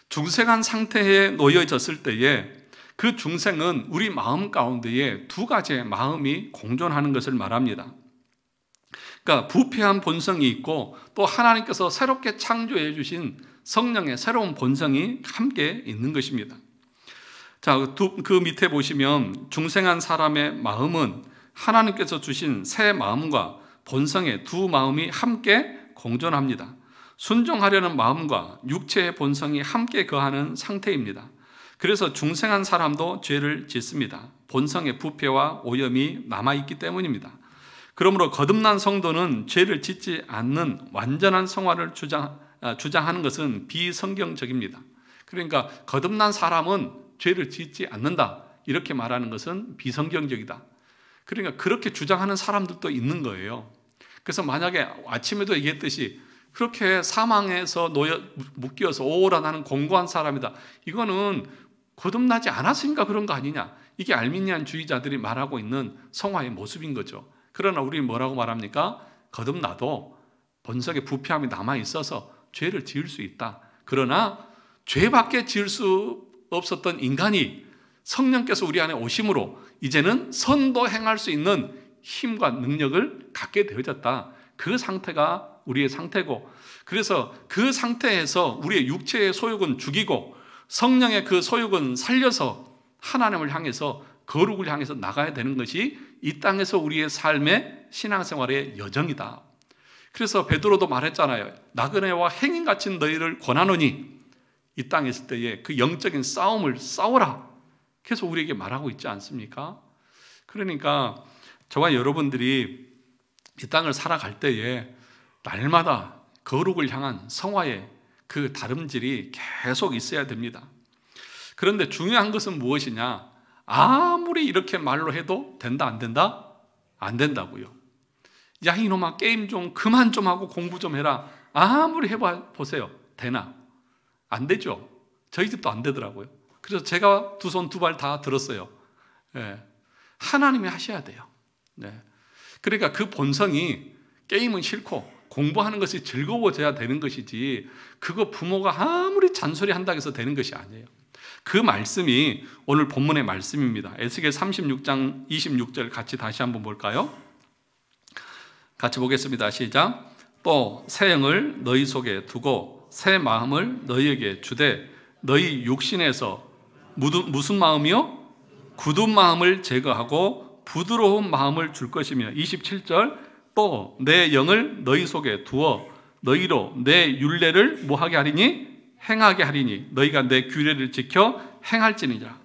중생한 상태에 놓여졌을 때에 그 중생은 우리 마음 가운데에 두 가지의 마음이 공존하는 것을 말합니다. 그러니까 부패한 본성이 있고 또 하나님께서 새롭게 창조해 주신 성령의 새로운 본성이 함께 있는 것입니다. 자, 그 밑에 보시면 중생한 사람의 마음은 하나님께서 주신 새 마음과 본성의 두 마음이 함께 공존합니다. 순종하려는 마음과 육체의 본성이 함께 거하는 상태입니다. 그래서 중생한 사람도 죄를 짓습니다. 본성의 부패와 오염이 남아있기 때문입니다. 그러므로 거듭난 성도는 죄를 짓지 않는 완전한 성화를 주장하는 것은 비성경적입니다. 그러니까 거듭난 사람은 죄를 짓지 않는다, 이렇게 말하는 것은 비성경적이다. 그러니까 그렇게 주장하는 사람들도 있는 거예요. 그래서 만약에 아침에도 얘기했듯이 그렇게 사망에서 묶여서 오라 나는 공고한 사람이다. 이거는 거듭나지 않았으니까 그런 거 아니냐. 이게 알미니안주의자들이 말하고 있는 성화의 모습인 거죠. 그러나 우리는 뭐라고 말합니까? 거듭나도 본성의 부패함이 남아있어서 죄를 지을 수 있다. 그러나 죄밖에 지을 수 없었던 인간이 성령께서 우리 안에 오심으로 이제는 선도 행할 수 있는 힘과 능력을 갖게 되어졌다. 그 상태가 우리의 상태고, 그래서 그 상태에서 우리의 육체의 소욕은 죽이고 성령의 그 소욕은 살려서 하나님을 향해서, 거룩을 향해서 나가야 되는 것이 이 땅에서 우리의 삶의 신앙생활의 여정이다. 그래서 베드로도 말했잖아요. 나그네와 행인 같은 너희를 권하노니 이 땅에 있을 때에 그 영적인 싸움을 싸워라. 그래서 우리에게 말하고 있지 않습니까? 그러니까 저와 여러분들이 이 땅을 살아갈 때에 날마다 거룩을 향한 성화의 그 다름질이 계속 있어야 됩니다. 그런데 중요한 것은 무엇이냐? 아무리 이렇게 말로 해도 된다 안 된다? 안 된다고요. 야 이놈아 게임 좀 그만 좀 하고 공부 좀 해라. 아무리 해보세요. 되나? 안 되죠. 저희 집도 안 되더라고요. 그래서 제가 두 손 두 발 다 들었어요. 네. 하나님이 하셔야 돼요. 네. 그러니까 그 본성이 게임은 싫고 공부하는 것이 즐거워져야 되는 것이지, 그거 부모가 아무리 잔소리 한다고 해서 되는 것이 아니에요. 그 말씀이 오늘 본문의 말씀입니다. 에스겔 36장 26절 같이 다시 한번 볼까요? 같이 보겠습니다. 시작. 또 새 영을 너희 속에 두고 새 마음을 너희에게 주되 너희 육신에서 무슨 마음이요? 굳은 마음을 제거하고 부드러운 마음을 줄 것이며, 27절 또 내 영을 너희 속에 두어 너희로 내 율례를 뭐하게 하리니? 행하게 하리니 너희가 내 규례를 지켜 행할지니라.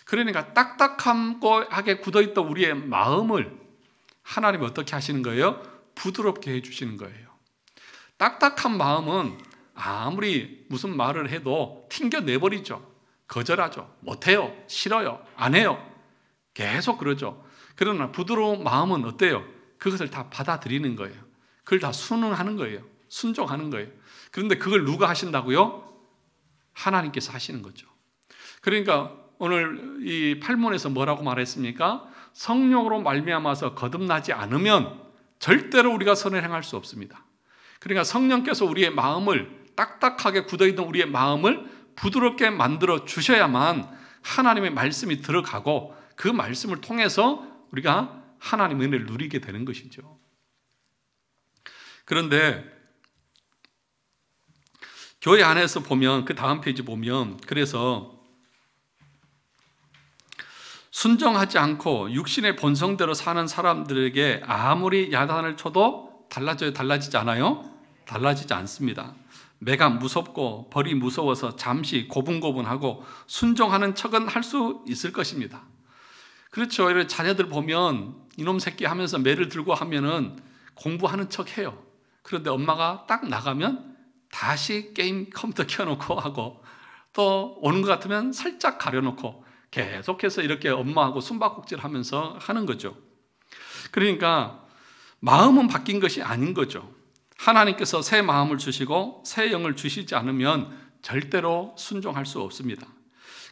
그러니까 딱딱하게 굳어있던 우리의 마음을 하나님이 어떻게 하시는 거예요? 부드럽게 해주시는 거예요. 딱딱한 마음은 아무리 무슨 말을 해도 튕겨내버리죠. 거절하죠. 못해요. 싫어요. 안 해요. 계속 그러죠. 그러나 부드러운 마음은 어때요? 그것을 다 받아들이는 거예요. 그걸 다 순응하는 거예요. 순종하는 거예요. 그런데 그걸 누가 하신다고요? 하나님께서 하시는 거죠. 그러니까 오늘 이 팔문에서 뭐라고 말했습니까? 성령으로 말미암아서 거듭나지 않으면 절대로 우리가 선을 행할 수 없습니다. 그러니까 성령께서 우리의 마음을, 딱딱하게 굳어있던 우리의 마음을 부드럽게 만들어 주셔야만 하나님의 말씀이 들어가고 그 말씀을 통해서 우리가 하나님의 은혜를 누리게 되는 것이죠. 그런데 교회 안에서 보면, 그 다음 페이지 보면, 그래서 순종하지 않고 육신의 본성대로 사는 사람들에게 아무리 야단을 쳐도 달라지지 않아요? 달라지지 않습니다. 매가 무섭고 벌이 무서워서 잠시 고분고분하고 순종하는 척은 할 수 있을 것입니다. 그렇죠. 이런 자녀들 보면 이놈 새끼 하면서 매를 들고 하면은 공부하는 척 해요. 그런데 엄마가 딱 나가면 다시 게임 컴퓨터 켜놓고 하고, 또 오는 것 같으면 살짝 가려놓고 계속해서 이렇게 엄마하고 숨바꼭질 하면서 하는 거죠. 그러니까 마음은 바뀐 것이 아닌 거죠. 하나님께서 새 마음을 주시고 새 영을 주시지 않으면 절대로 순종할 수 없습니다.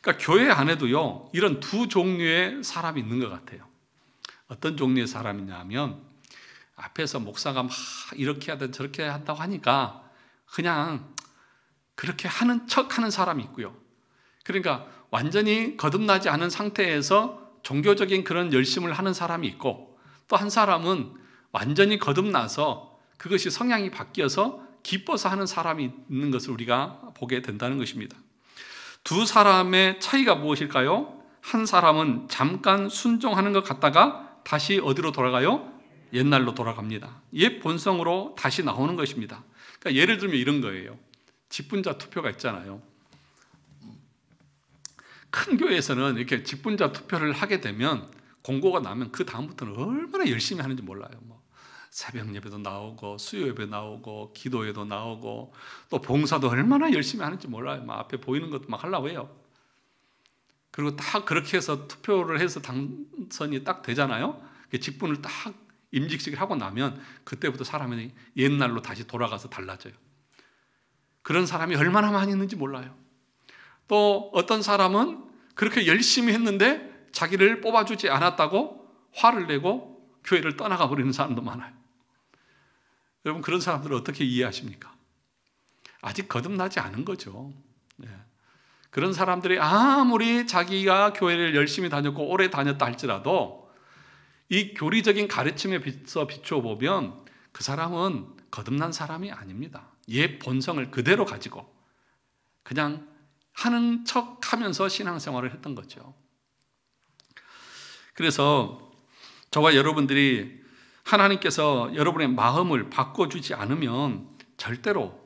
그러니까 교회 안에도요, 이런 두 종류의 사람이 있는 것 같아요. 어떤 종류의 사람이냐 하면, 앞에서 목사가 막 이렇게 하든 저렇게 한다고 하니까 그냥 그렇게 하는 척 하는 사람이 있고요. 그러니까 완전히 거듭나지 않은 상태에서 종교적인 그런 열심을 하는 사람이 있고, 또 한 사람은 완전히 거듭나서 그것이 성향이 바뀌어서 기뻐서 하는 사람이 있는 것을 우리가 보게 된다는 것입니다. 두 사람의 차이가 무엇일까요? 한 사람은 잠깐 순종하는 것 같다가 다시 어디로 돌아가요? 옛날로 돌아갑니다. 옛 본성으로 다시 나오는 것입니다. 그러니까 예를 들면 이런 거예요. 직분자 투표가 있잖아요. 큰 교회에서는 이렇게 직분자 투표를 하게 되면, 공고가 나면 그 다음부터는 얼마나 열심히 하는지 몰라요. 새벽 예배도 나오고 수요 예배 나오고 기도회도 나오고 또 봉사도 얼마나 열심히 하는지 몰라요. 앞에 보이는 것도 막 하려고 해요. 그리고 딱 그렇게 해서 투표를 해서 당선이 딱 되잖아요. 직분을 딱 임직식을 하고 나면 그때부터 사람이 옛날로 다시 돌아가서 달라져요. 그런 사람이 얼마나 많이 있는지 몰라요. 또 어떤 사람은 그렇게 열심히 했는데 자기를 뽑아주지 않았다고 화를 내고 교회를 떠나가 버리는 사람도 많아요. 여러분, 그런 사람들을 어떻게 이해하십니까? 아직 거듭나지 않은 거죠. 네. 그런 사람들이 아무리 자기가 교회를 열심히 다녔고 오래 다녔다 할지라도 이 교리적인 가르침에 비추어 보면 그 사람은 거듭난 사람이 아닙니다. 옛 본성을 그대로 가지고 그냥 하는 척 하면서 신앙생활을 했던 거죠. 그래서 저와 여러분들이 하나님께서 여러분의 마음을 바꿔주지 않으면 절대로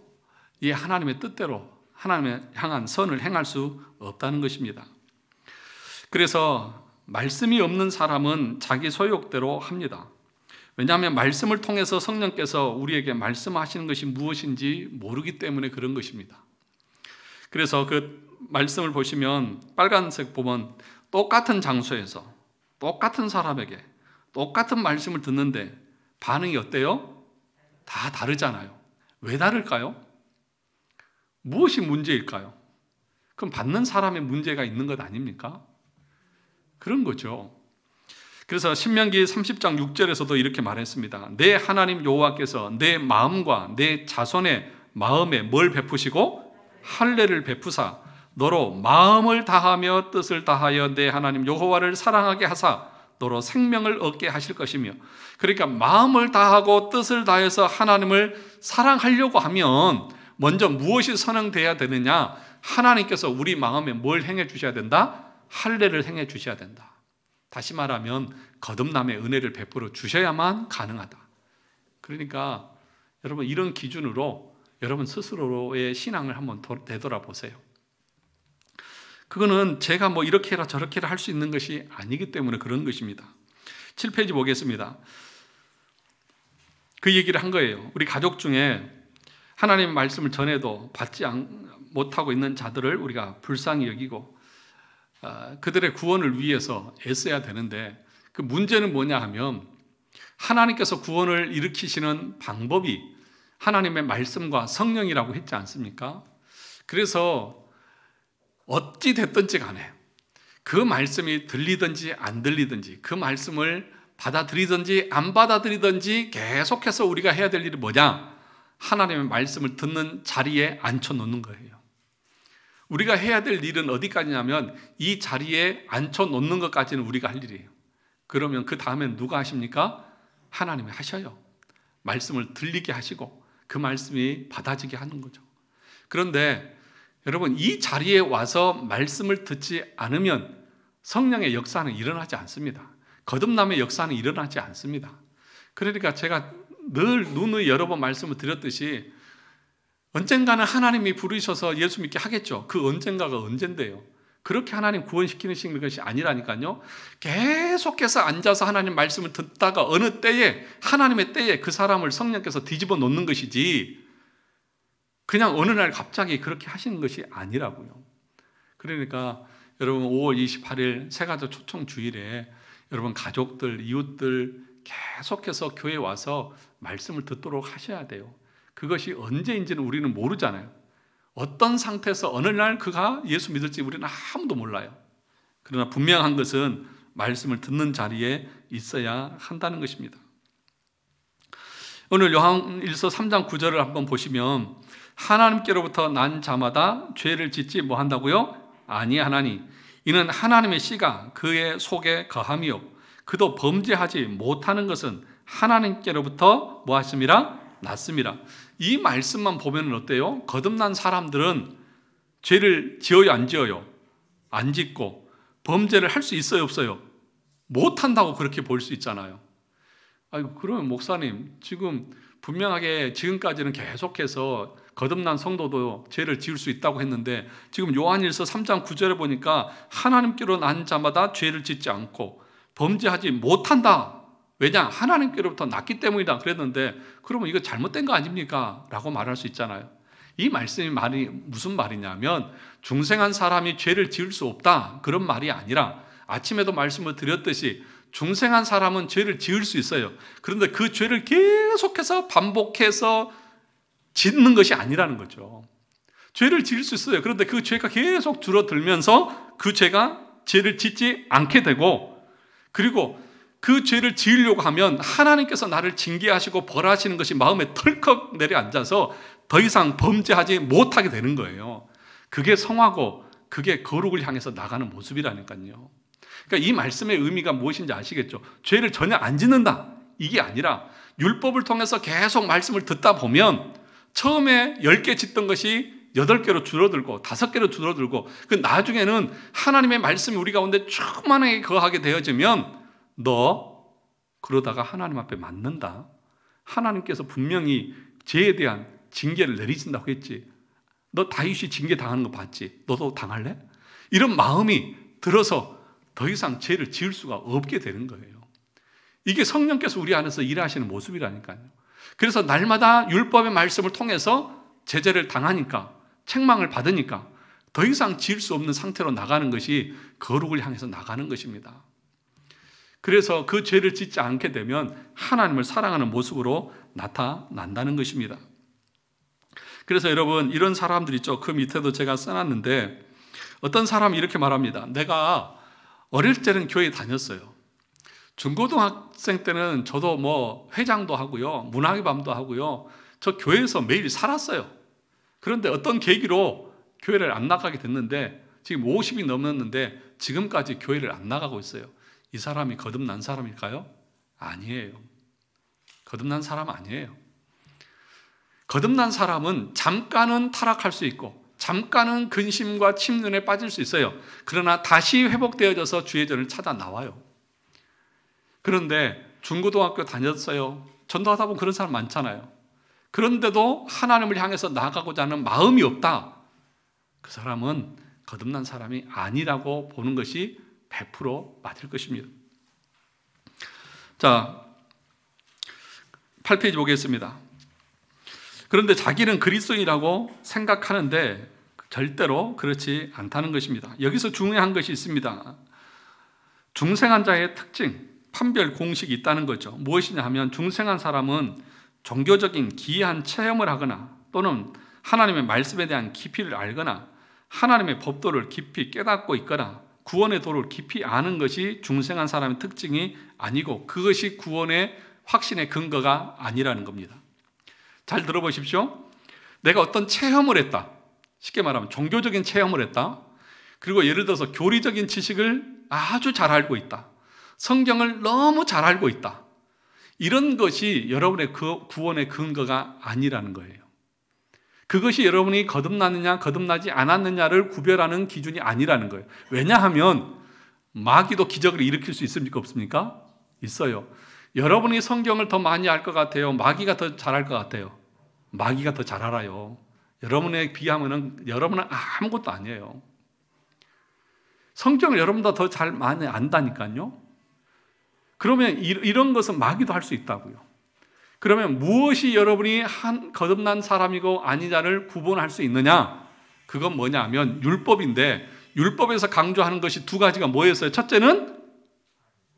이 하나님의 뜻대로 하나님의 향한 선을 행할 수 없다는 것입니다. 그래서 말씀이 없는 사람은 자기 소욕대로 합니다. 왜냐하면 말씀을 통해서 성령께서 우리에게 말씀하시는 것이 무엇인지 모르기 때문에 그런 것입니다. 그래서 그 말씀을 보시면 빨간색 보면 똑같은 장소에서 똑같은 사람에게 똑같은 말씀을 듣는데 반응이 어때요? 다 다르잖아요. 왜 다를까요? 무엇이 문제일까요? 그럼 받는 사람의 문제가 있는 것 아닙니까? 그런 거죠. 그래서 신명기 30장 6절에서도 이렇게 말했습니다. 내 하나님 여호와께서 내 마음과 내 자손의 마음에 뭘 베푸시고 할례를 베푸사 너로 마음을 다하며 뜻을 다하여 내 하나님 여호와를 사랑하게 하사 너로 생명을 얻게 하실 것이며, 그러니까 마음을 다하고 뜻을 다해서 하나님을 사랑하려고 하면 먼저 무엇이 선행돼야 되느냐? 하나님께서 우리 마음에 뭘 행해 주셔야 된다? 할례를 행해 주셔야 된다. 다시 말하면 거듭남의 은혜를 베풀어 주셔야만 가능하다. 그러니까 여러분, 이런 기준으로 여러분 스스로의 신앙을 한번 되돌아보세요. 그거는 제가 뭐 이렇게 해라 저렇게 해라 할 수 있는 것이 아니기 때문에 그런 것입니다. 7페이지 보겠습니다. 그 얘기를 한 거예요. 우리 가족 중에 하나님의 말씀을 전해도 받지 못하고 있는 자들을 우리가 불쌍히 여기고 그들의 구원을 위해서 애써야 되는데, 그 문제는 뭐냐 하면 하나님께서 구원을 일으키시는 방법이 하나님의 말씀과 성령이라고 했지 않습니까? 그래서 어찌 됐든지 간에 그 말씀이 들리든지 안 들리든지 그 말씀을 받아들이든지 안 받아들이든지 계속해서 우리가 해야 될 일이 뭐냐? 하나님의 말씀을 듣는 자리에 앉혀놓는 거예요. 우리가 해야 될 일은 어디까지냐면 이 자리에 앉혀놓는 것까지는 우리가 할 일이에요. 그러면 그 다음엔 누가 하십니까? 하나님이 하셔요. 말씀을 들리게 하시고 그 말씀이 받아지게 하는 거죠. 그런데 여러분, 이 자리에 와서 말씀을 듣지 않으면 성령의 역사는 일어나지 않습니다. 거듭남의 역사는 일어나지 않습니다. 그러니까 제가 늘 누누이 여러 번 말씀을 드렸듯이 언젠가는 하나님이 부르셔서 예수 믿게 하겠죠. 그 언젠가가 언젠데요. 그렇게 하나님 구원시키는 것이 아니라니까요. 계속해서 앉아서 하나님 말씀을 듣다가 어느 때에 하나님의 때에 그 사람을 성령께서 뒤집어 놓는 것이지 그냥 어느 날 갑자기 그렇게 하시는 것이 아니라고요. 그러니까 여러분 5월 28일 새가족 초청 주일에 여러분 가족들, 이웃들 계속해서 교회에 와서 말씀을 듣도록 하셔야 돼요. 그것이 언제인지는 우리는 모르잖아요. 어떤 상태에서 어느 날 그가 예수 믿을지 우리는 아무도 몰라요. 그러나 분명한 것은 말씀을 듣는 자리에 있어야 한다는 것입니다. 오늘 요한일서 3장 9절을 한번 보시면 하나님께로부터 난 자마다 죄를 짓지 뭐 한다고요? 아니하나니 이는 하나님의 씨가 그의 속에 거함이요 그도 범죄하지 못하는 것은 하나님께로부터 뭐 하심이라? 났음이라. 이 말씀만 보면 어때요? 거듭난 사람들은 죄를 지어요, 안 지어요? 안 짓고 범죄를 할 수 있어요, 없어요? 못한다고 그렇게 볼 수 있잖아요. 아이고, 그러면 목사님 지금 분명하게 지금까지는 계속해서 거듭난 성도도 죄를 지을 수 있다고 했는데 지금 요한일서 3장 9절에 보니까 하나님께로 난 자마다 죄를 짓지 않고 범죄하지 못한다. 왜냐? 하나님께로부터 났기 때문이다 그랬는데 그러면 이거 잘못된 거 아닙니까? 라고 말할 수 있잖아요. 이 말씀이 무슨 말이냐면 중생한 사람이 죄를 지을 수 없다 그런 말이 아니라 아침에도 말씀을 드렸듯이 중생한 사람은 죄를 지을 수 있어요. 그런데 그 죄를 계속해서 반복해서 짓는 것이 아니라는 거죠. 죄를 지을 수 있어요. 그런데 그 죄가 계속 줄어들면서 그 죄를 짓지 않게 되고, 그리고 그 죄를 지으려고 하면 하나님께서 나를 징계하시고 벌하시는 것이 마음에 털컥 내려앉아서 더 이상 범죄하지 못하게 되는 거예요. 그게 성화고 그게 거룩을 향해서 나가는 모습이라니까요. 그러니까 이 말씀의 의미가 무엇인지 아시겠죠? 죄를 전혀 안 짓는다 이게 아니라 율법을 통해서 계속 말씀을 듣다 보면 처음에 10개 짓던 것이 8개로 줄어들고 5개로 줄어들고, 그 나중에는 하나님의 말씀이 우리 가운데 충만하게 거하게 되어지면 너 그러다가 하나님 앞에 맞는다. 하나님께서 분명히 죄에 대한 징계를 내리신다고 했지. 너 다윗이 징계 당하는 거 봤지? 너도 당할래? 이런 마음이 들어서 더 이상 죄를 지을 수가 없게 되는 거예요. 이게 성령께서 우리 안에서 일하시는 모습이라니까요. 그래서 날마다 율법의 말씀을 통해서 제재를 당하니까, 책망을 받으니까 더 이상 지을 수 없는 상태로 나가는 것이 거룩을 향해서 나가는 것입니다. 그래서 그 죄를 짓지 않게 되면 하나님을 사랑하는 모습으로 나타난다는 것입니다. 그래서 여러분, 이런 사람들 있죠. 그 밑에도 제가 써놨는데 어떤 사람이 이렇게 말합니다. 내가 어릴 때는 교회 다녔어요. 중고등학생 때는 저도 뭐 회장도 하고요, 문학의 밤도 하고요, 저 교회에서 매일 살았어요. 그런데 어떤 계기로 교회를 안 나가게 됐는데 지금 50이 넘었는데 지금까지 교회를 안 나가고 있어요. 이 사람이 거듭난 사람일까요? 아니에요. 거듭난 사람 아니에요. 거듭난 사람은 잠깐은 타락할 수 있고 잠깐은 근심과 침륜에 빠질 수 있어요. 그러나 다시 회복되어져서 주의 전을 찾아 나와요. 그런데 중고등학교 다녔어요. 전도하다 보면 그런 사람 많잖아요. 그런데도 하나님을 향해서 나아가고자 하는 마음이 없다. 그 사람은 거듭난 사람이 아니라고 보는 것이 100% 맞을 것입니다. 자, 8페이지 보겠습니다. 그런데 자기는 그리스도인이라고 생각하는데 절대로 그렇지 않다는 것입니다. 여기서 중요한 것이 있습니다. 중생한 자의 특징, 판별 공식이 있다는 거죠. 무엇이냐 하면 중생한 사람은 종교적인 기이한 체험을 하거나 또는 하나님의 말씀에 대한 깊이를 알거나 하나님의 법도를 깊이 깨닫고 있거나 구원의 도를 깊이 아는 것이 중생한 사람의 특징이 아니고 그것이 구원의 확신의 근거가 아니라는 겁니다. 잘 들어보십시오. 내가 어떤 체험을 했다. 쉽게 말하면 종교적인 체험을 했다. 그리고 예를 들어서 교리적인 지식을 아주 잘 알고 있다. 성경을 너무 잘 알고 있다. 이런 것이 여러분의 그 구원의 근거가 아니라는 거예요. 그것이 여러분이 거듭났느냐 거듭나지 않았느냐를 구별하는 기준이 아니라는 거예요. 왜냐하면 마귀도 기적을 일으킬 수 있습니까? 없습니까? 있어요. 여러분이 성경을 더 많이 알 것 같아요? 마귀가 더 잘할 것 같아요? 마귀가 더 잘 알아요. 여러분에 비하면 여러분은 아무것도 아니에요. 성경을 여러분보다 더 잘 많이 안다니까요. 그러면 이런 것은 마귀도 할 수 있다고요. 그러면 무엇이 여러분이 거듭난 사람이고 아니냐를 구분할 수 있느냐? 그건 뭐냐 하면 율법인데, 율법에서 강조하는 것이 두 가지가 뭐였어요? 첫째는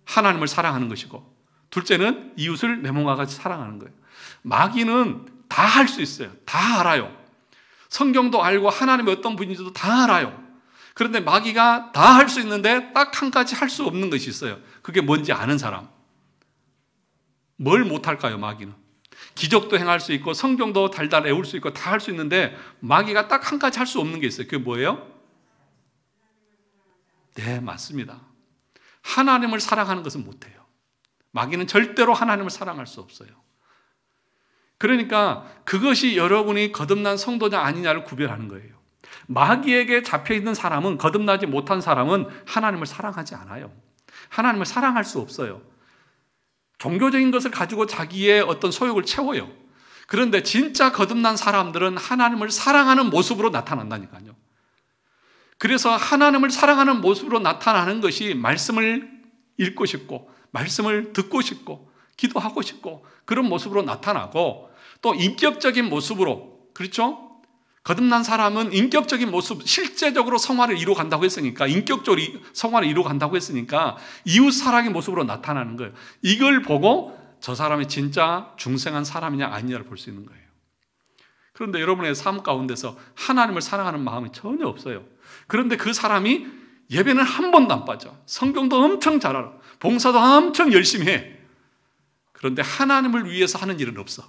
하나님을 사랑하는 것이고 둘째는 이웃을 내 몸과 같이 사랑하는 거예요. 마귀는 다 할 수 있어요. 다 알아요. 성경도 알고 하나님이 어떤 분인지도 다 알아요. 그런데 마귀가 다 할 수 있는데 딱 한 가지 할 수 없는 것이 있어요. 그게 뭔지 아는 사람. 뭘 못할까요, 마귀는? 기적도 행할 수 있고 성경도 달달 외울 수 있고 다 할 수 있는데 마귀가 딱 한 가지 할 수 없는 게 있어요. 그게 뭐예요? 네, 맞습니다. 하나님을 사랑하는 것은 못해요. 마귀는 절대로 하나님을 사랑할 수 없어요. 그러니까 그것이 여러분이 거듭난 성도냐 아니냐를 구별하는 거예요. 마귀에게 잡혀있는 사람은, 거듭나지 못한 사람은 하나님을 사랑하지 않아요. 하나님을 사랑할 수 없어요. 종교적인 것을 가지고 자기의 어떤 소욕을 채워요. 그런데 진짜 거듭난 사람들은 하나님을 사랑하는 모습으로 나타난다니까요. 그래서 하나님을 사랑하는 모습으로 나타나는 것이 말씀을 읽고 싶고 말씀을 듣고 싶고 기도하고 싶고 그런 모습으로 나타나고 또 인격적인 모습으로, 그렇죠? 거듭난 사람은 인격적인 모습, 실제적으로 성화를 이루어 간다고 했으니까, 인격적으로 성화를 이루어 간다고 했으니까 이웃 사랑의 모습으로 나타나는 거예요. 이걸 보고 저 사람이 진짜 중생한 사람이냐 아니냐를 볼 수 있는 거예요. 그런데 여러분의 삶 가운데서 하나님을 사랑하는 마음이 전혀 없어요. 그런데 그 사람이 예배는 한 번도 안 빠져. 성경도 엄청 잘 알아. 봉사도 엄청 열심히 해. 그런데 하나님을 위해서 하는 일은 없어.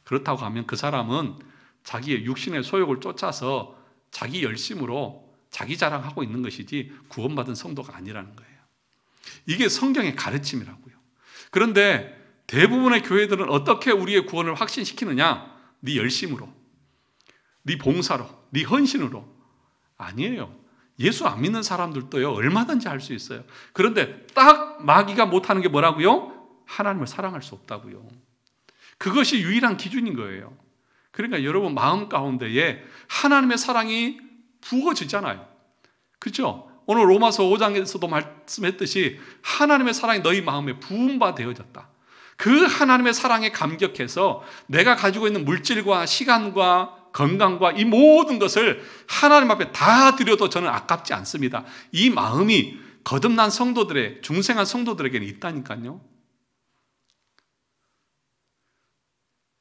그렇다고 하면 그 사람은 자기의 육신의 소욕을 쫓아서 자기 열심으로 자기 자랑하고 있는 것이지 구원받은 성도가 아니라는 거예요. 이게 성경의 가르침이라고요. 그런데 대부분의 교회들은 어떻게 우리의 구원을 확신시키느냐? 네 열심으로, 네 봉사로, 네 헌신으로. 아니에요. 예수 안 믿는 사람들도요, 얼마든지 할 수 있어요. 그런데 딱 마귀가 못하는 게 뭐라고요? 하나님을 사랑할 수 없다고요. 그것이 유일한 기준인 거예요. 그러니까 여러분 마음 가운데에 하나님의 사랑이 부어지잖아요. 그렇죠? 오늘 로마서 5장에서도 말씀했듯이 하나님의 사랑이 너희 마음에 부은 바 되어졌다. 그 하나님의 사랑에 감격해서 내가 가지고 있는 물질과 시간과 건강과 이 모든 것을 하나님 앞에 다 드려도 저는 아깝지 않습니다. 이 마음이 거듭난 성도들의, 중생한 성도들에게는 있다니까요.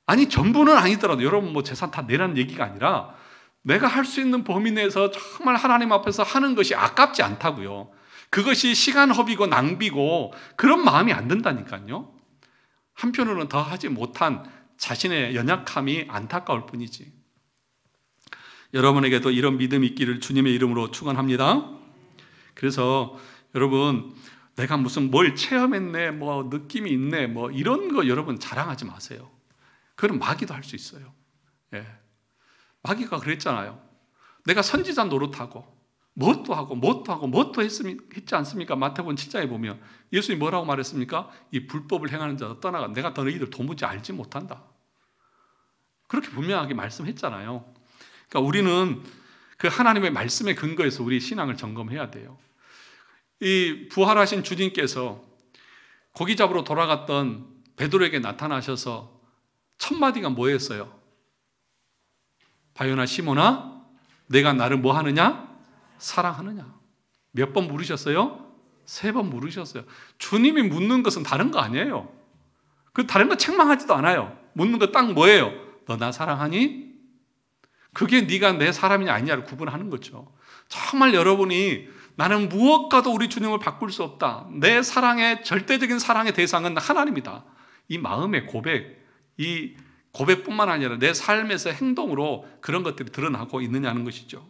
아니 전부는 아니더라도 여러분 뭐 재산 다 내라는 얘기가 아니라 내가 할 수 있는 범위 내에서 정말 하나님 앞에서 하는 것이 아깝지 않다고요. 그것이 시간 허비고 낭비고 그런 마음이 안 든다니까요. 한편으로는 더 하지 못한 자신의 연약함이 안타까울 뿐이지. 여러분에게도 이런 믿음이 있기를 주님의 이름으로 축원합니다. 그래서 여러분 내가 무슨 뭘 체험했네, 뭐 느낌이 있네, 뭐 이런 거 여러분 자랑하지 마세요. 그건 마귀도 할 수 있어요. 예. 마귀가 그랬잖아요. 내가 선지자 노릇하고 뭣도 하고 했지 않습니까? 마태복음 7장에 보면 예수님이 뭐라고 말했습니까? 이 불법을 행하는 자도 떠나가. 내가 더 너희들 도무지 알지 못한다. 그렇게 분명하게 말씀했잖아요. 그러니까 우리는 그 하나님의 말씀에 근거해서 우리 신앙을 점검해야 돼요. 이 부활하신 주님께서 고기 잡으러 돌아갔던 베드로에게 나타나셔서 첫 마디가 뭐였어요? 바요나 시몬아, 내가 나를 뭐 하느냐? 사랑하느냐? 몇 번 물으셨어요? 3번 물으셨어요. 주님이 묻는 것은 다른 거 아니에요. 그 다른 거 책망하지도 않아요. 묻는 거 딱 뭐예요? 너 나 사랑하니? 그게 네가 내 사람이냐 아니냐를 구분하는 거죠. 정말 여러분이 나는 무엇과도 우리 주님을 바꿀 수 없다. 내 사랑의 절대적인 사랑의 대상은 하나님이다. 이 마음의 고백, 이 고백뿐만 아니라 내 삶에서 행동으로 그런 것들이 드러나고 있느냐는 것이죠.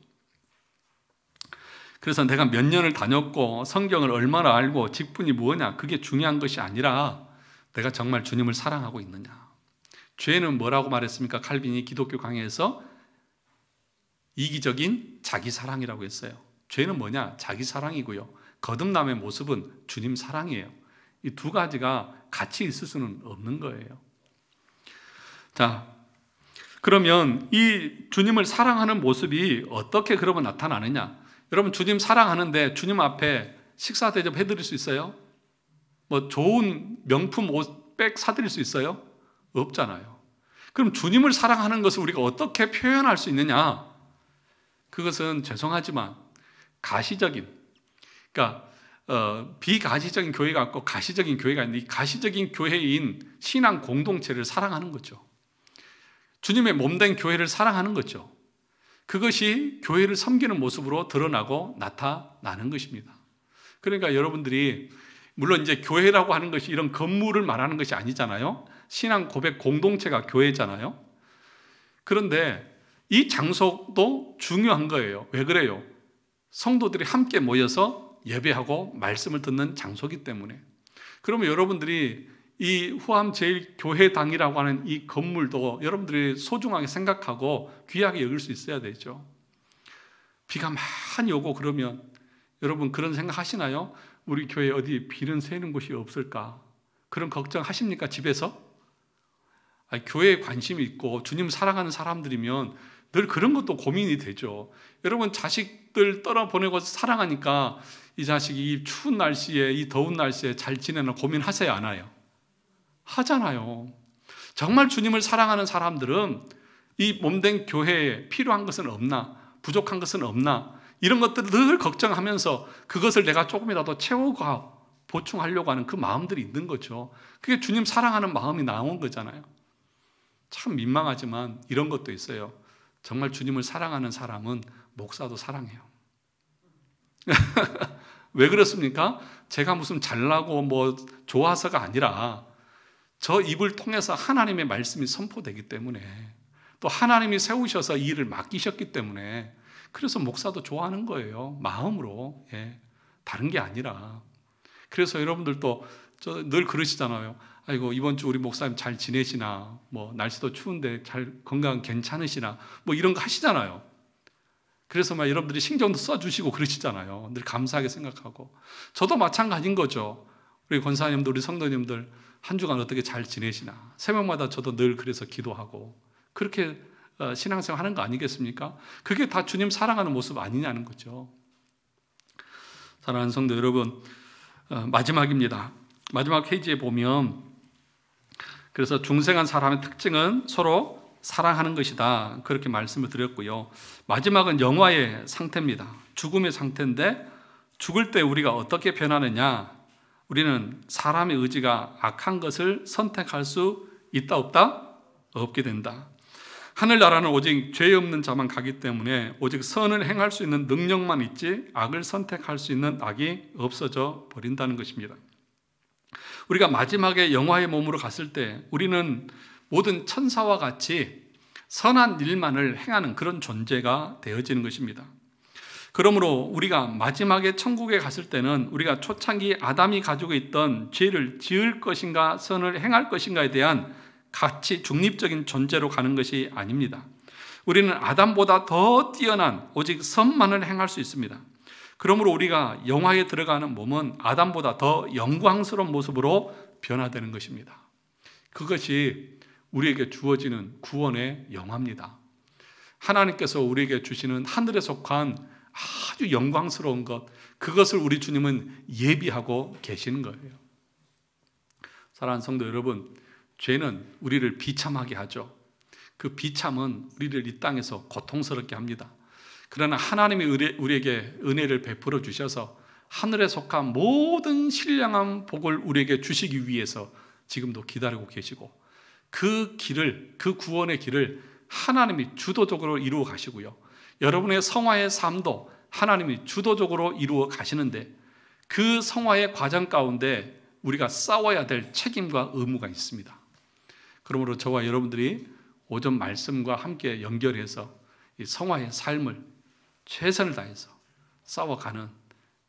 그래서 내가 몇 년을 다녔고 성경을 얼마나 알고 직분이 뭐냐, 그게 중요한 것이 아니라 내가 정말 주님을 사랑하고 있느냐. 죄는 뭐라고 말했습니까? 칼빈이 기독교 강해에서 이기적인 자기 사랑이라고 했어요. 죄는 뭐냐? 자기 사랑이고요. 거듭남의 모습은 주님 사랑이에요. 이 두 가지가 같이 있을 수는 없는 거예요. 자, 그러면 이 주님을 사랑하는 모습이 어떻게 그러면 나타나느냐? 여러분 주님 사랑하는데 주님 앞에 식사 대접 해드릴 수 있어요? 뭐 좋은 명품 옷백 사드릴 수 있어요? 없잖아요. 그럼 주님을 사랑하는 것을 우리가 어떻게 표현할 수 있느냐? 그것은 죄송하지만 가시적인, 그러니까 비가시적인 교회가 있고 가시적인 교회가 있는데 이 가시적인 교회인 신앙 공동체를 사랑하는 거죠. 주님의 몸된 교회를 사랑하는 거죠. 그것이 교회를 섬기는 모습으로 드러나고 나타나는 것입니다. 그러니까 여러분들이 물론 이제 교회라고 하는 것이 이런 건물을 말하는 것이 아니잖아요. 신앙 고백 공동체가 교회잖아요. 그런데 이 장소도 중요한 거예요. 왜 그래요? 성도들이 함께 모여서 예배하고 말씀을 듣는 장소이기 때문에. 그러면 여러분들이 이 후암제일교회당이라고 하는 이 건물도 여러분들이 소중하게 생각하고 귀하게 여길 수 있어야 되죠. 비가 많이 오고 그러면 여러분 그런 생각 하시나요? 우리 교회에 어디 비는 새는 곳이 없을까? 그런 걱정 하십니까? 집에서? 교회에 관심이 있고 주님 사랑하는 사람들이면 늘 그런 것도 고민이 되죠. 여러분 자식들 떠나보내고 사랑하니까 이 자식이 이 추운 날씨에, 이 더운 날씨에 잘 지내나 고민하세요, 안 해요? 하잖아요. 정말 주님을 사랑하는 사람들은 이 몸된 교회에 필요한 것은 없나? 부족한 것은 없나? 이런 것들을 늘 걱정하면서 그것을 내가 조금이라도 채우고 보충하려고 하는 그 마음들이 있는 거죠. 그게 주님 사랑하는 마음이 나온 거잖아요. 참 민망하지만 이런 것도 있어요. 정말 주님을 사랑하는 사람은 목사도 사랑해요. 왜 그렇습니까? 제가 무슨 잘나고 뭐 좋아서가 아니라 저 입을 통해서 하나님의 말씀이 선포되기 때문에, 또 하나님이 세우셔서 이 일을 맡기셨기 때문에, 그래서 목사도 좋아하는 거예요. 마음으로. 예. 다른 게 아니라. 그래서 여러분들도 늘 그러시잖아요. 아이고, 이번 주 우리 목사님 잘 지내시나? 뭐 날씨도 추운데 잘 건강 괜찮으시나? 뭐 이런 거 하시잖아요. 그래서 막 여러분들이 신경도 써주시고 그러시잖아요. 늘 감사하게 생각하고. 저도 마찬가지인 거죠. 우리 권사님들, 우리 성도님들 한 주간 어떻게 잘 지내시나? 새벽마다 저도 늘 그래서 기도하고 그렇게 신앙생활 하는 거 아니겠습니까? 그게 다 주님 사랑하는 모습 아니냐는 거죠. 사랑하는 성도 여러분, 마지막입니다. 마지막 페이지에 보면, 그래서 중생한 사람의 특징은 서로 사랑하는 것이다, 그렇게 말씀을 드렸고요. 마지막은 영화의 상태입니다. 죽음의 상태인데, 죽을 때 우리가 어떻게 변하느냐? 우리는 사람의 의지가 악한 것을 선택할 수 있다 없다? 없게 된다. 하늘나라는 오직 죄 없는 자만 가기 때문에 오직 선을 행할 수 있는 능력만 있지 악을 선택할 수 있는 악이 없어져 버린다는 것입니다. 우리가 마지막에 영화의 몸으로 갔을 때 우리는 모든 천사와 같이 선한 일만을 행하는 그런 존재가 되어지는 것입니다. 그러므로 우리가 마지막에 천국에 갔을 때는 우리가 초창기 아담이 가지고 있던 죄를 지을 것인가 선을 행할 것인가에 대한 같이 중립적인 존재로 가는 것이 아닙니다. 우리는 아담보다 더 뛰어난 오직 선만을 행할 수 있습니다. 그러므로 우리가 영화에 들어가는 몸은 아담보다 더 영광스러운 모습으로 변화되는 것입니다. 그것이 우리에게 주어지는 구원의 영화입니다. 하나님께서 우리에게 주시는 하늘에 속한 아주 영광스러운 것, 그것을 우리 주님은 예비하고 계시는 거예요. 사랑하는 성도 여러분, 죄는 우리를 비참하게 하죠. 그 비참은 우리를 이 땅에서 고통스럽게 합니다. 그러나 하나님이 우리에게 은혜를 베풀어 주셔서 하늘에 속한 모든 신령한 복을 우리에게 주시기 위해서 지금도 기다리고 계시고, 그 길을, 그 구원의 길을 하나님이 주도적으로 이루어 가시고요, 여러분의 성화의 삶도 하나님이 주도적으로 이루어 가시는데, 그 성화의 과정 가운데 우리가 싸워야 될 책임과 의무가 있습니다. 그러므로 저와 여러분들이 오전 말씀과 함께 연결해서 이 성화의 삶을 최선을 다해서 싸워가는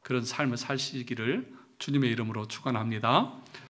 그런 삶을 사시기를 주님의 이름으로 축원합니다.